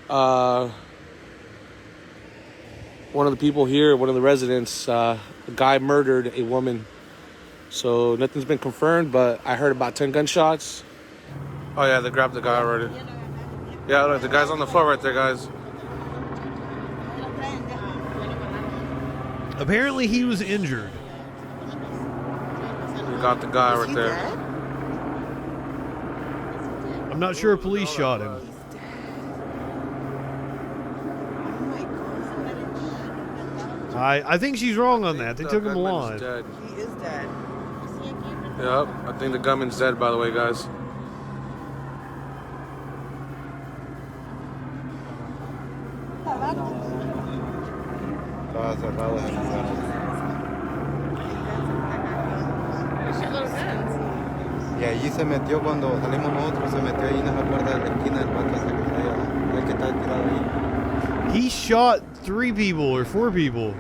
one of the people here, one of the residents, a guy murdered a woman. So nothing's been confirmed, but I heard about 10 gunshots. Oh yeah, they grabbed the guy already. Yeah, look, the guy's on the floor right there, guys. Apparently he was injured. We got the guy right there. I'm not sure if police shot him. I think she's wrong on that. They took him alive. Dead. He is dead. Yep, I think the gunman's dead, by the way, guys. Estaba cerrado ese lugar. Y allí se metió cuando salimos nosotros, se metió ahí en esa puerta de la esquina del patio ese que está ahí, el que está tirado ahí. He shot 3 people or 4 people.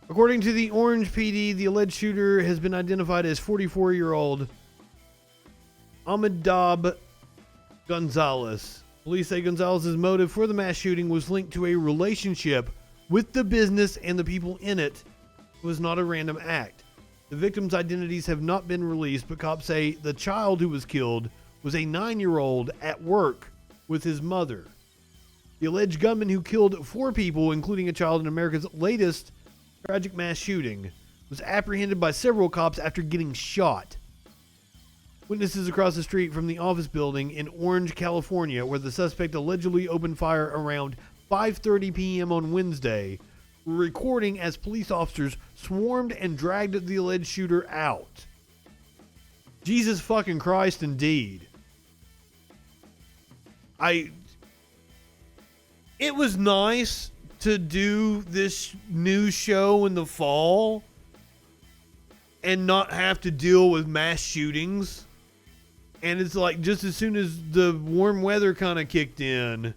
According to the Orange PD, the alleged shooter has been identified as 44-year-old Ahmadab Gonzalez. Police say Gonzalez's motive for the mass shooting was linked to a relationship with the business and the people in it. It was not a random act. The victims' identities have not been released, but cops say the child who was killed was a 9-year-old at work with his mother. The alleged gunman who killed 4 people, including a child in America's latest tragic mass shooting, was apprehended by several cops after getting shot. Witnesses across the street from the office building in Orange, California, where the suspect allegedly opened fire around 5:30 p.m. on Wednesday, were recording as police officers swarmed and dragged the alleged shooter out. Jesus fucking Christ, indeed. It was nice to do this news show in the fall and not have to deal with mass shootings. And it's like just as soon as the warm weather kind of kicked in,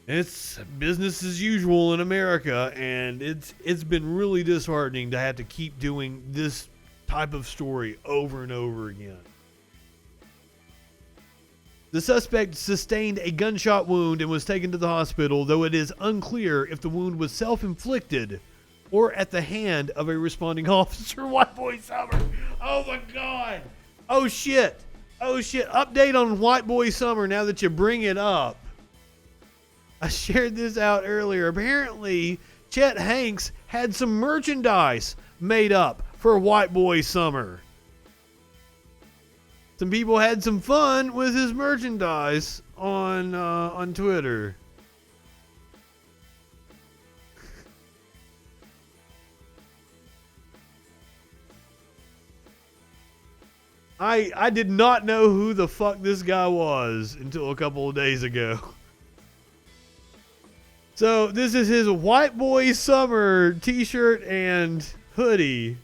it's business as usual in America, and it's been really disheartening to have to keep doing this type of story over and over again. The suspect sustained a gunshot wound and was taken to the hospital, though it is unclear if the wound was self-inflicted or at the hand of a responding officer. White Boy Summer. Oh my God. Oh shit. Oh shit. Update on White Boy Summer now that you bring it up. I shared this out earlier. Apparently, Chet Hanks had some merchandise made up for White Boy Summer. Some people had some fun with his merchandise on Twitter. I did not know who the fuck this guy was until a couple of days ago. So this is his White Boy Summer t-shirt and hoodie.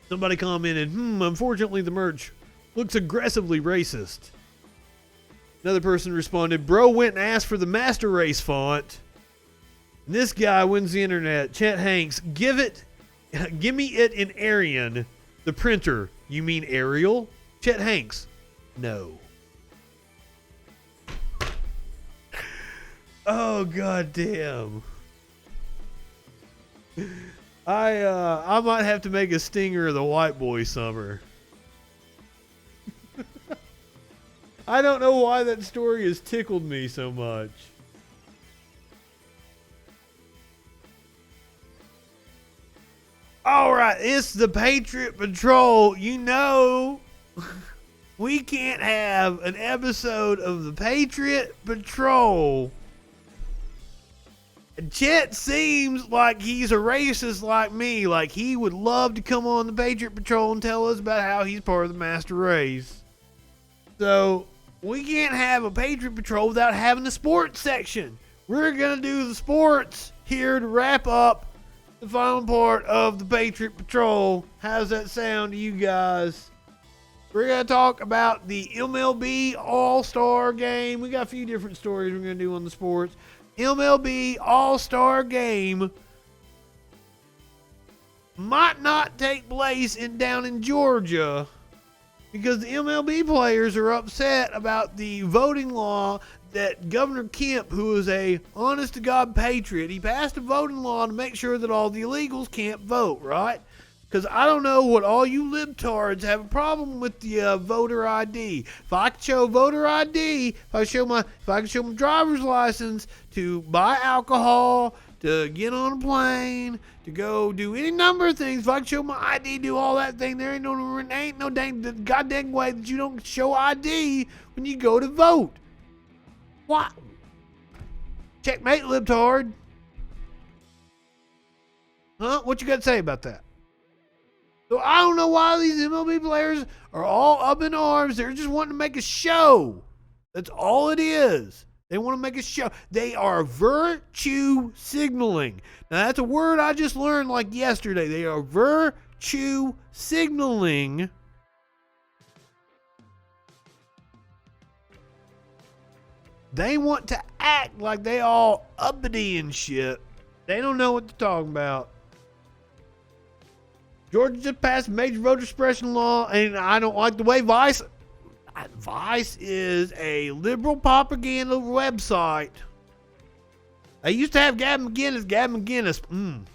Somebody commented, unfortunately the merch looks aggressively racist. Another person responded, bro went and asked for the Master Race font. And this guy wins the internet. Chet Hanks, give me it in Aryan. The printer, you mean Arial? Chet Hanks, no. Oh, goddamn. I might have to make a stinger of the White Boy Summer. I don't know why that story has tickled me so much. All right, it's the Patriot Patrol. You know, we can't have an episode of the Patriot Patrol. Chet seems like he's a racist like me. Like he would love to come on the Patriot Patrol and tell us about how he's part of the Master Race. So we can't have a Patriot Patrol without having the sports section. We're going to do the sports here to wrap up the final part of the Patriot Patrol. How's that sound to you guys? We're going to talk about the MLB All-Star Game. We got a few different stories we're going to do on the sports. MLB All-Star Game might not take place down in Georgia because the MLB players are upset about the voting law that Governor Kemp, who is a honest-to-God patriot, he passed a voting law to make sure that all the illegals can't vote, right? Because I don't know what all you libtards have a problem with the voter ID. If I could show voter ID, if I could show my driver's license to buy alcohol, to get on a plane, to go do any number of things. If I can show my ID, do all that thing, there ain't no dang goddamn way that you don't show ID when you go to vote. What? Checkmate, libtard. Huh? What you got to say about that? So I don't know why these MLB players are all up in arms. They're just wanting to make a show. That's all it is. They want to make a show. They are virtue signaling. Now, that's a word I just learned like yesterday. They are virtue signaling. They want to act like they all uppity and shit. They don't know what they're talking about. Georgia just passed a major voter suppression law, and I don't like the way Vice is a liberal propaganda website. They used to have Gavin McInnes.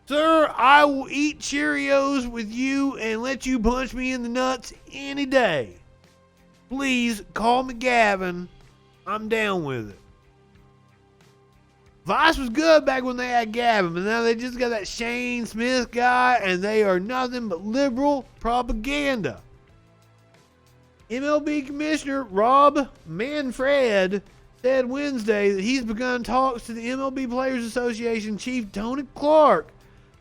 Sir, I will eat Cheerios with you and let you punch me in the nuts any day. Please call me Gavin. I'm down with it. Vice was good back when they had Gavin, but now they just got that Shane Smith guy, and they are nothing but liberal propaganda. MLB Commissioner Rob Manfred said Wednesday that he's begun talks to the MLB Players Association chief Tony Clark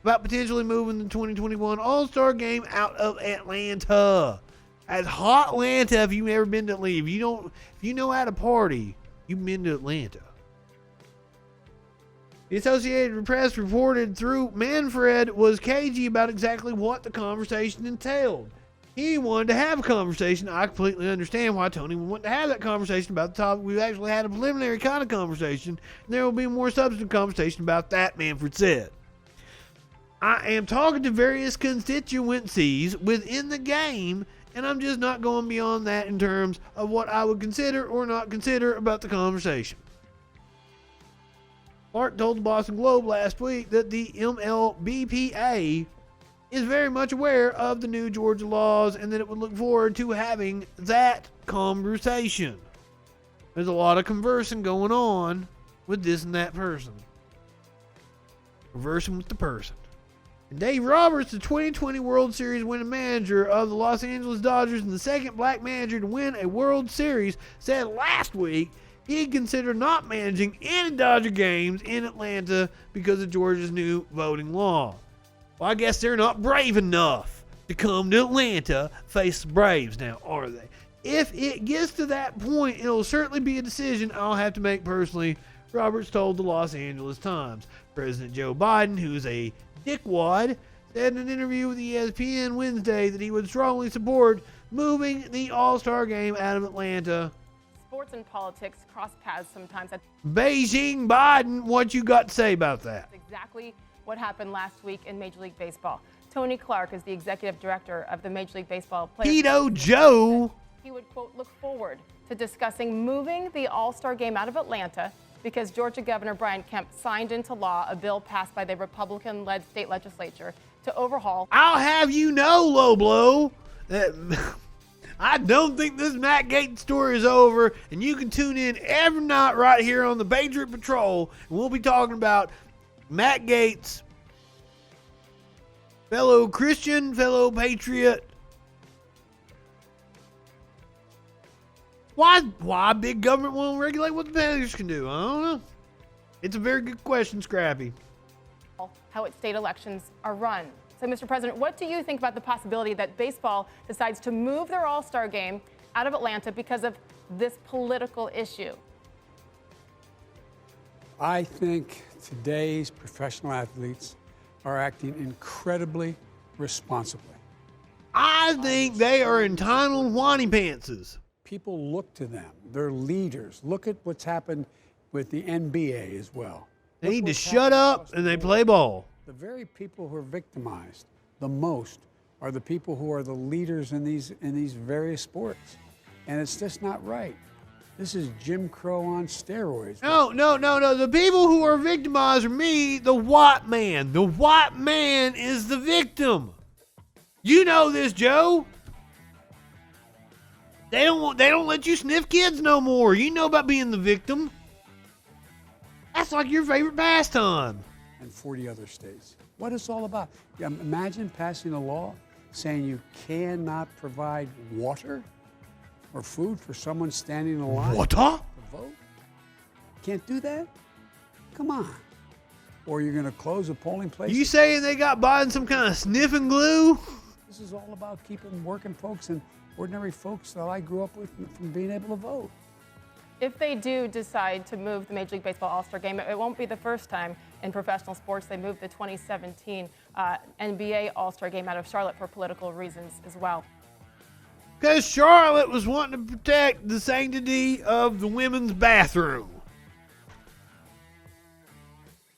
about potentially moving the 2021 All-Star Game out of Atlanta. As hot Atlanta, if you've never been to Atlanta, if you know how to party, you've been to Atlanta. The Associated Press reported through Manfred was cagey about exactly what the conversation entailed. He wanted to have a conversation. I completely understand why Tony would want to have that conversation about the topic. We've actually had a preliminary kind of conversation, and there will be more substantive conversation about that, Manfred said. I am talking to various constituencies within the game, and I'm just not going beyond that in terms of what I would consider or not consider about the conversation. Clark told the Boston Globe last week that the MLBPA is very much aware of the new Georgia laws and that it would look forward to having that conversation. There's a lot of conversing going on with this and that person. Conversing with the person. And Dave Roberts, the 2020 World Series winning manager of the Los Angeles Dodgers and the second black manager to win a World Series, said last week he'd consider not managing any Dodger games in Atlanta because of Georgia's new voting law. Well, I guess they're not brave enough to come to Atlanta, face the Braves now, are they? If it gets to that point, it'll certainly be a decision I'll have to make personally, Roberts told the Los Angeles Times. President Joe Biden, who's a dickwad, said in an interview with ESPN Wednesday that he would strongly support moving the All-Star Game out of Atlanta. Sports and politics cross paths sometimes. Beijing Biden, what you got to say about that? That's exactly what happened last week in Major League Baseball. Tony Clark is the executive director of the Major League Baseball Players. Pedo Joe. He would, quote, look forward to discussing moving the All-Star Game out of Atlanta because Georgia Governor Brian Kemp signed into law a bill passed by the Republican-led state legislature to overhaul. I'll have you know, low blow, that I don't think this Matt Gaetz story is over, and you can tune in every night right here on the Patriot Patrol, and we'll be talking about Matt Gaetz, fellow Christian, fellow patriot. Why big government won't regulate what the players can do? I don't know. It's a very good question, Scrappy. How its state elections are run. So, Mr. President, what do you think about the possibility that baseball decides to move their All-Star Game out of Atlanta because of this political issue? I think today's professional athletes are acting incredibly responsibly. I think they are entitled whiny pantses. People look to them. They're leaders. Look at what's happened with the NBA as well. They need to shut up and they play ball. The very people who are victimized the most are the people who are the leaders in these various sports. And it's just not right. This is Jim Crow on steroids. No. The people who are victimized are me, the white man. The white man is the victim. You know this, Joe. They don't let you sniff kids no more. You know about being the victim. That's like your favorite pastime. And 40 other states. What it's all about. Imagine passing a law saying you cannot provide water or food for someone standing in a line Water? to vote. Can't do that? Come on. Or you're going to close a polling place. You saying they got Biden some kind of sniffing glue? This is all about keeping working folks and ordinary folks that I grew up with from being able to vote. If they do decide to move the Major League Baseball All-Star Game, it won't be the first time in professional sports. They moved the 2017 NBA All-Star Game out of Charlotte for political reasons as well. Because Charlotte was wanting to protect the sanctity of the women's bathroom.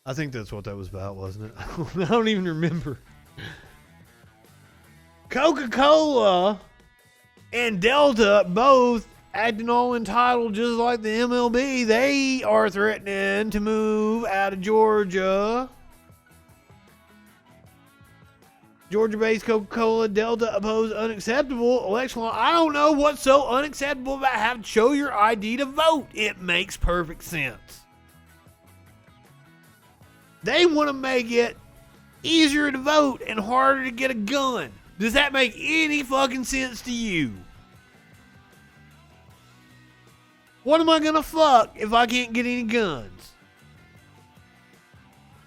I think that's what that was about, wasn't it? I don't even remember. Coca-Cola and Delta both acting all entitled just like the MLB. They are threatening to move out of Georgia. Georgia-based Coca-Cola Delta oppose unacceptable election law. I don't know what's so unacceptable about having to show your ID to vote. It makes perfect sense. They want to make it easier to vote and harder to get a gun. Does that make any fucking sense to you? What am I going to fuck if I can't get any guns?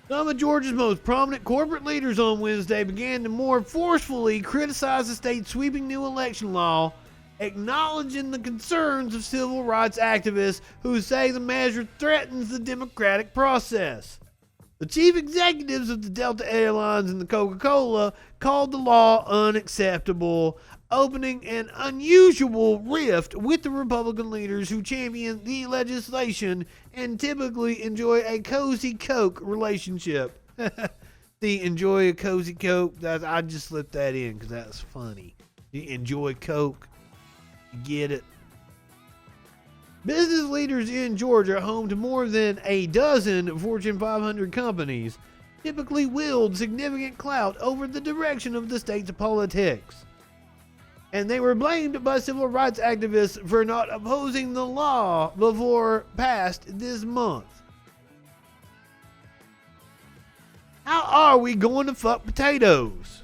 Some of Georgia's most prominent corporate leaders on Wednesday began to more forcefully criticize the state's sweeping new election law, acknowledging the concerns of civil rights activists who say the measure threatens the democratic process. The chief executives of the Delta Airlines and the Coca-Cola called the law unacceptable, opening an unusual rift with the Republican leaders who champion the legislation and typically enjoy a cozy Coke relationship. The enjoy a cozy Coke, I just slipped that in because that's funny. You enjoy Coke, you get it. Business leaders in Georgia, home to more than a dozen Fortune 500 companies, typically wield significant clout over the direction of the state's politics. And they were blamed by civil rights activists for not opposing the law before passed this month. How are we going to fuck potatoes?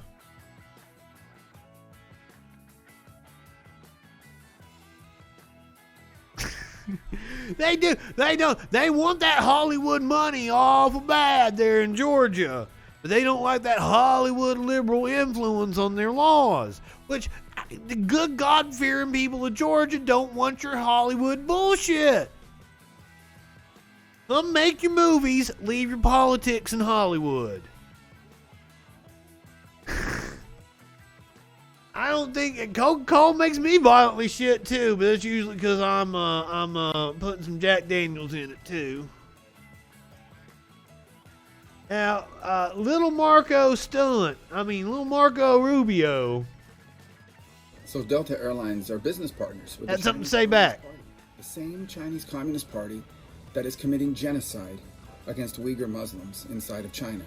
They do. They don't. They want that Hollywood money awful bad there in Georgia. But they don't like that Hollywood liberal influence on their laws. Which, the good God-fearing people of Georgia don't want your Hollywood bullshit. Come make your movies, leave your politics in Hollywood. I don't think Coca-Cola makes me violently shit too, but that's usually because I'm putting some Jack Daniels in it too. Now, little Marco Rubio. So Delta Airlines are business partners with Had something to say back. The same Chinese Communist Party that is committing genocide against Uyghur Muslims inside of China.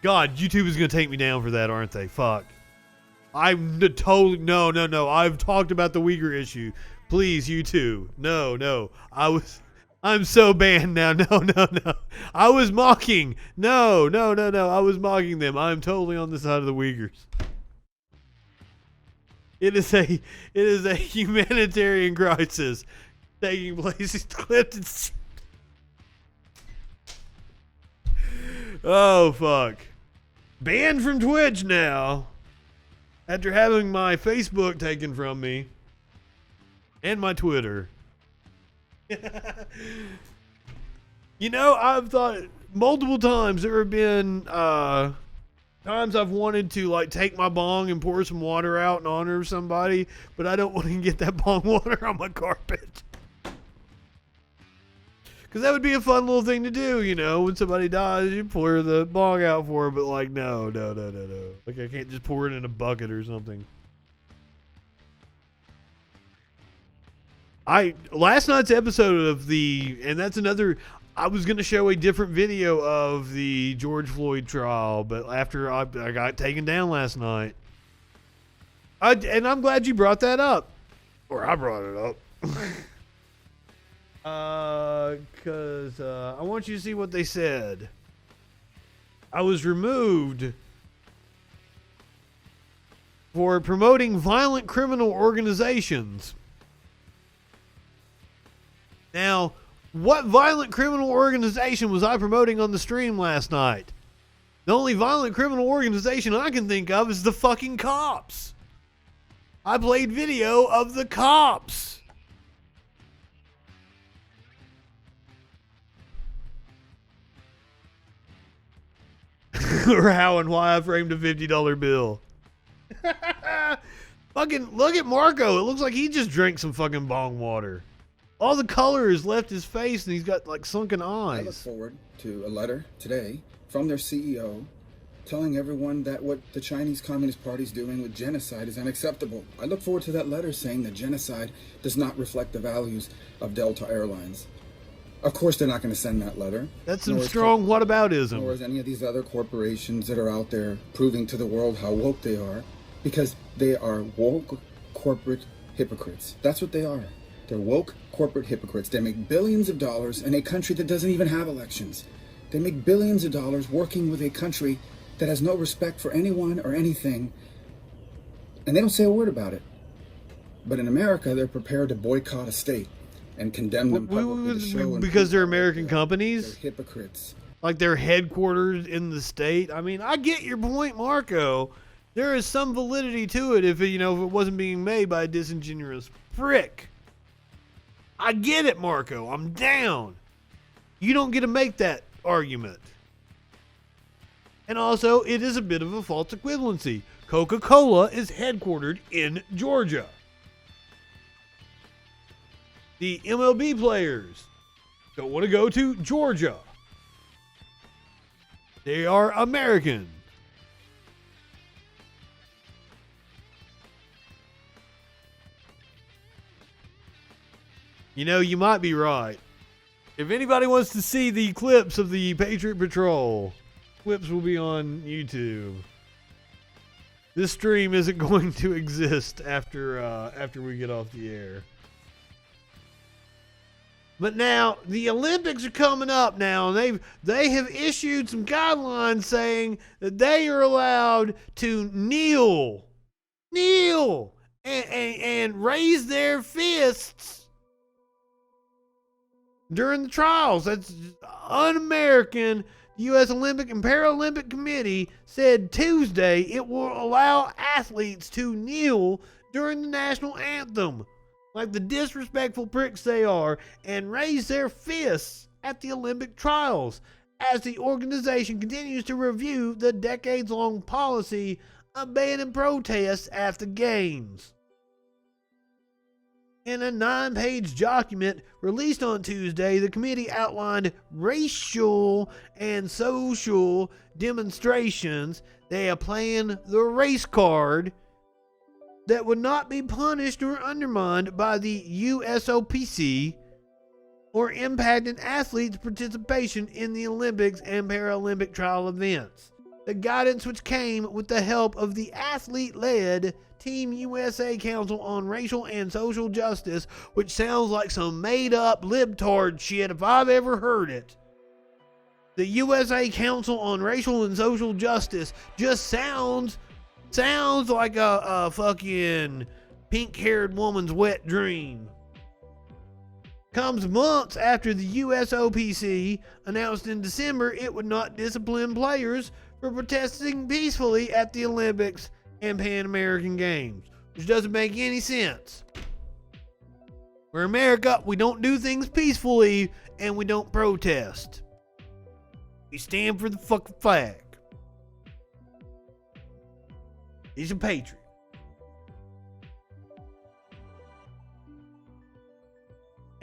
God, YouTube is going to take me down for that, aren't they? Fuck. I'm totally... No. I've talked about the Uyghur issue. Please, YouTube. No. I'm so banned now. No. I was mocking. No. I was mocking them. I'm totally on the side of the Uyghurs. It is a humanitarian crisis taking place in Clifton. Oh, fuck. Banned from Twitch now. After having my Facebook taken from me. And my Twitter. You know, I've thought multiple times there have been times I've wanted to like take my bong and pour some water out in honor of somebody, but I don't want to get that bong water on my carpet. Because that would be a fun little thing to do, you know. When somebody dies, you pour the bong out for them. But, like, no. Like, I can't just pour it in a bucket or something. Last night's episode of and that's another, I was going to show a different video of the George Floyd trial, but after I got taken down last night. And I'm glad you brought that up. Or I brought it up. Because I want you to see what they said. I was removed for promoting violent criminal organizations. Now, what violent criminal organization was I promoting on the stream last night? The only violent criminal organization I can think of is the fucking cops. I played video of the cops. Or how and why I framed a $50 bill. Fucking look at Marco. It looks like he just drank some fucking bong water. All the color has left his face and he's got like sunken eyes. I look forward to a letter today from their CEO telling everyone that what the Chinese Communist Party is doing with genocide is unacceptable. I look forward to that letter saying that genocide does not reflect the values of Delta Airlines. Of course, they're not going to send that letter. That's some strong whataboutism. Nor is any of these other corporations that are out there proving to the world how woke they are, because they are woke corporate hypocrites. That's what they are. They're woke corporate hypocrites. They make billions of dollars in a country that doesn't even have elections. They make billions of dollars working with a country that has no respect for anyone or anything, and they don't say a word about it. But in America, they're prepared to boycott a state and condemn them publicly to show because they're American companies? They're hypocrites. Like they're headquartered in the state? I mean, I get your point, Marco. There is some validity to it if it wasn't being made by a disingenuous prick. I get it, Marco. I'm down. You don't get to make that argument. And also, it is a bit of a false equivalency. Coca-Cola is headquartered in Georgia. The MLB players don't want to go to Georgia. They are American. You might be right. If anybody wants to see the clips of the Patriot Patrol, clips will be on YouTube. This stream isn't going to exist after we get off the air. But now the Olympics are coming up now, and they have issued some guidelines saying that they are allowed to kneel, and raise their fists during the trials. That's un-American. The U.S. Olympic and Paralympic Committee said Tuesday it will allow athletes to kneel during the national anthem, like the disrespectful pricks they are, and raise their fists at the Olympic trials as the organization continues to review the decades-long policy of banning protests at the games. In a 9-page document released on Tuesday, the committee outlined racial and social demonstrations. They are playing the race card that would not be punished or undermined by the USOPC or impacting athletes' participation in the Olympics and Paralympic trial events. The guidance, which came with the help of the athlete-led Team USA Council on Racial and Social Justice, which sounds like some made-up libtard shit if I've ever heard it. The USA Council on Racial and Social Justice just sounds like a fucking pink-haired woman's wet dream. Comes months after the USOPC announced in December it would not discipline players for protesting peacefully at the Olympics and Pan American Games, which doesn't make any sense. We're America, we don't do things peacefully, and we don't protest. We stand for the fucking flag. He's a patriot.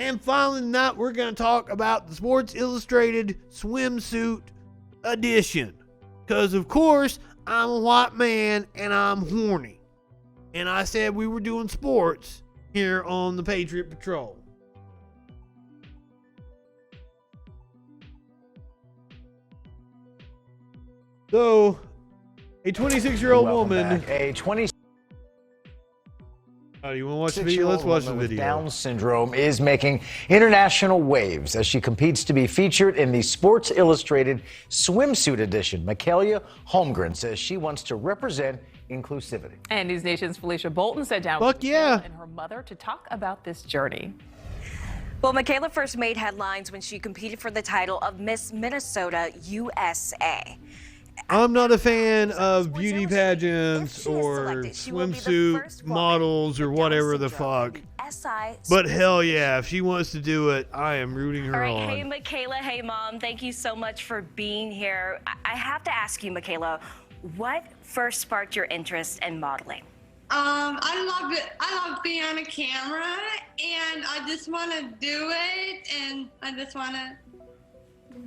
And finally tonight, we're going to talk about the Sports Illustrated swimsuit edition. Because, of course, I'm a white man and I'm horny. And I said we were doing sports here on the Patriot Patrol. So, a 26-year-old woman. A 26 you want to watch the video? Let's watch the video. Down syndrome is making international waves as she competes to be featured in the Sports Illustrated swimsuit edition. Michaela Holmgren says she wants to represent inclusivity. And News Nation's Felicia Bolton sat down Fuck with yeah. Michaela and her mother to talk about this journey. Well, Michaela first made headlines when she competed for the title of Miss Minnesota USA. I'm not a fan of beauty pageants or swimsuit models or whatever the fuck. But hell yeah, if she wants to do it, I am rooting her All right, on. hey Michaela, hey Mom, thank you so much for being here. I have to ask you, Michaela, what first sparked your interest in modeling? I love it. I love being on a camera, and I just want to do it, and I just want to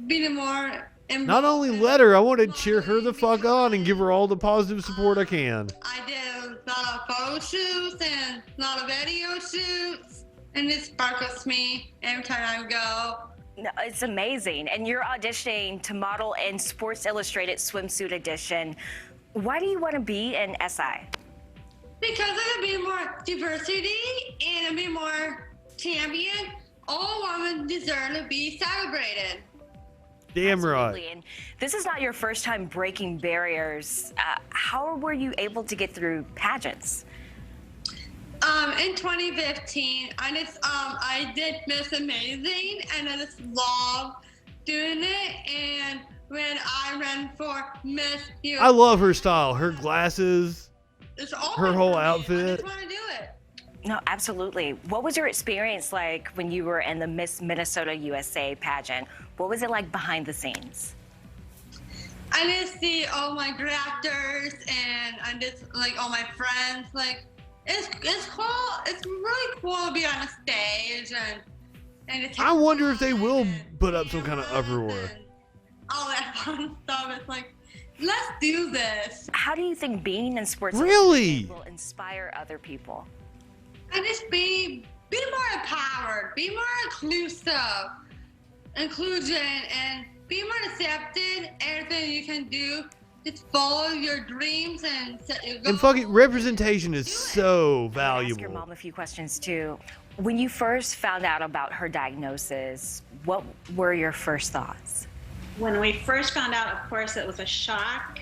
be the more. Not only let her, I want to cheer her the fuck on and give her all the positive support I can. I do a lot of photo shoots and a lot of video shoots, and it sparkles me every time I go. No, it's amazing. And you're auditioning to model in Sports Illustrated swimsuit edition. Why do you want to be in SI? Because there'll be more diversity and it'll be more champion. All women deserve to be celebrated. Damn right. Absolutely. And this is not your first time breaking barriers. How were you able to get through pageants? In 2015, I did Miss Amazing, and I just love doing it. And when I ran for Miss USA, I love her style, her glasses, her whole outfit. I just want to do it. No, absolutely. What was your experience like when you were in the Miss Minnesota USA pageant? What was it like behind the scenes? I just see all my drafters and I just like all my friends. Like it's cool. It's really cool to be on a stage and it's I wonder if they will put up some kind of uproar. all that fun stuff. It's like, let's do this. How do you think being in sports Really? will inspire other people? And just be more empowered, be more inclusion, and be more accepted. Everything you can do, just follow your dreams and set your goals. And fucking representation is so Ask valuable. your mom a few questions too. When you first found out about her diagnosis, what were your first thoughts? When we first found out, of course, it was a shock.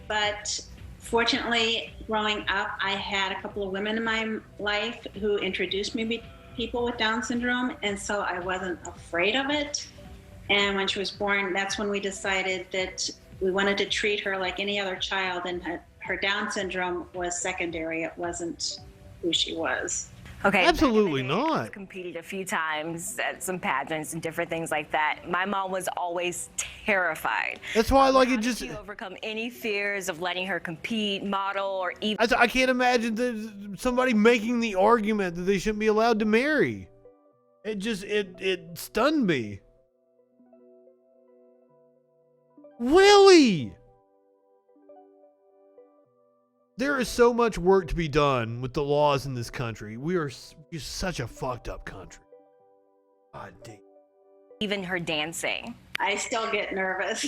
But fortunately, growing up, I had a couple of women in my life who introduced me to people with Down syndrome, and so I wasn't afraid of it. And when she was born, that's when we decided that we wanted to treat her like any other child, and her Down syndrome was secondary. It wasn't who she was. Okay. Absolutely not. I've competed a few times at some pageants and different things like that. My mom was always terrified. That's why, like, How it did just. you overcome any fears of letting her compete, model, or even? I can't imagine somebody making the argument that they shouldn't be allowed to marry. It just, it stunned me. Really? There is so much work to be done with the laws in this country. We're such a fucked up country. God damn. Even her dancing. I still get nervous.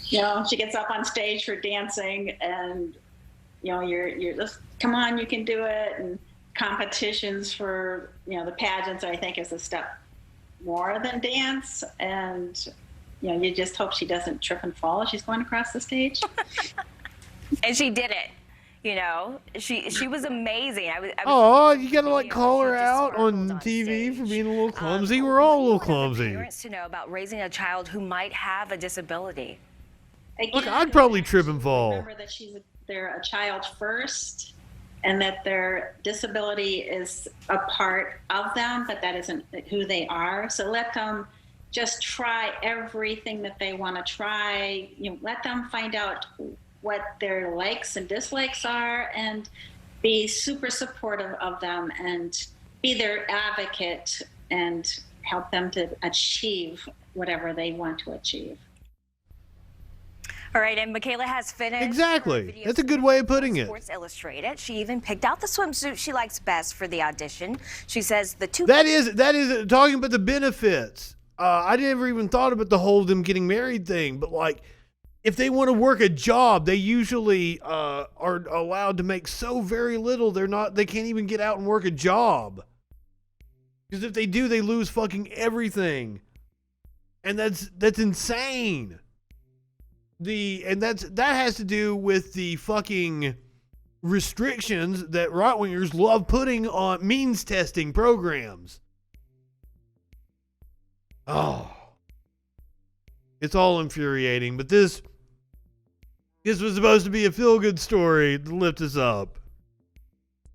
She gets up on stage for dancing, and you're just, come on, you can do it. And competitions for the pageants, I think, is a step more than dance. And you just hope she doesn't trip and fall as she's going across the stage. And she did it. She was amazing. Oh, you gotta like call her out on TV for being a little clumsy. We're all a little clumsy. Parents to know about raising a child who might have a disability. Look, I'd probably trip and fall. Remember that they're a child first, and that their disability is a part of them, but that isn't who they are. So let them just try everything that they want to try. Let them find out what their likes and dislikes are, and be super supportive of them, and be their advocate, and help them to achieve whatever they want to achieve. All right, and Michaela has finished. Exactly. That's a good way of putting it. Sports Illustrated. She even picked out the swimsuit she likes best for the audition. She says the two. That is talking about the benefits. I never even thought about the whole them getting married thing, but like, if they want to work a job, they usually are allowed to make so very little. They can't even get out and work a job. Because if they do, they lose fucking everything. And that's insane. That has to do with the fucking restrictions that right-wingers love putting on means testing programs. Oh. It's all infuriating, but this was supposed to be a feel-good story to lift us up.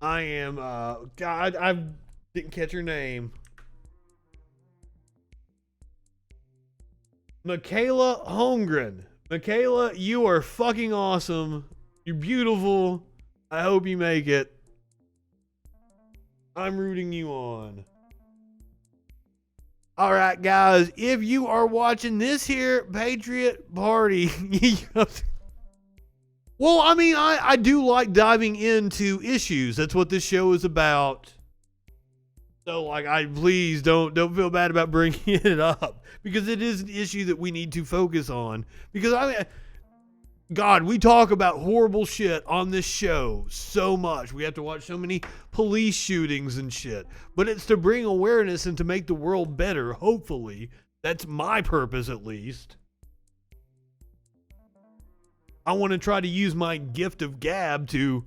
I am, God, I didn't catch her name. Michaela Holmgren. Michaela, you are fucking awesome. You're beautiful. I hope you make it. I'm rooting you on. All right, guys, if you are watching this here Patriot Party, well, I mean, I do like diving into issues. That's what this show is about. So, like, please don't feel bad about bringing it up, because it is an issue that we need to focus on. Because I mean, God, we talk about horrible shit on this show so much. We have to watch so many police shootings and shit. But it's to bring awareness and to make the world better, hopefully. That's my purpose, at least. I want to try to use my gift of gab to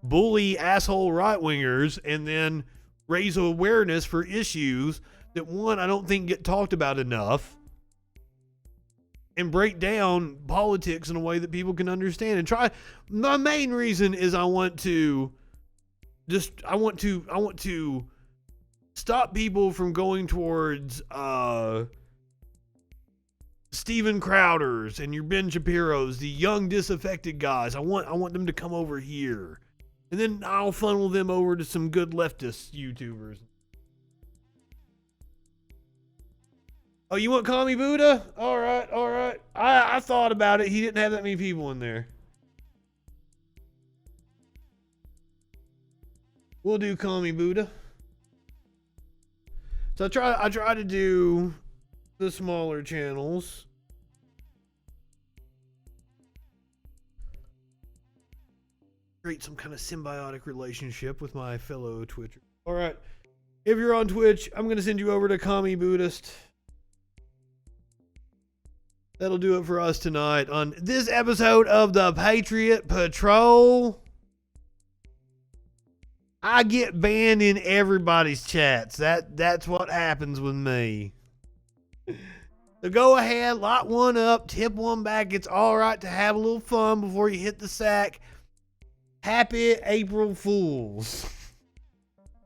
bully asshole right-wingers and then raise awareness for issues that, one, I don't think get talked about enough, and break down politics in a way that people can understand and try. My main reason is I want to stop people from going towards Steven Crowders and your Ben Shapiro's, the young disaffected guys. I want them to come over here, and then I'll funnel them over to some good leftist YouTubers. Oh, you want Kami Buddha? All right. I thought about it. He didn't have that many people in there. We'll do Kami Buddha. So I try to do the smaller channels. Create some kind of symbiotic relationship with my fellow Twitchers. All right. If you're on Twitch, I'm going to send you over to Kami Buddhist. That'll do it for us tonight on this episode of the Patriot Patrol. I get banned in everybody's chats. That's what happens with me. So go ahead, lock one up, tip one back. It's all right to have a little fun before you hit the sack. Happy April Fools.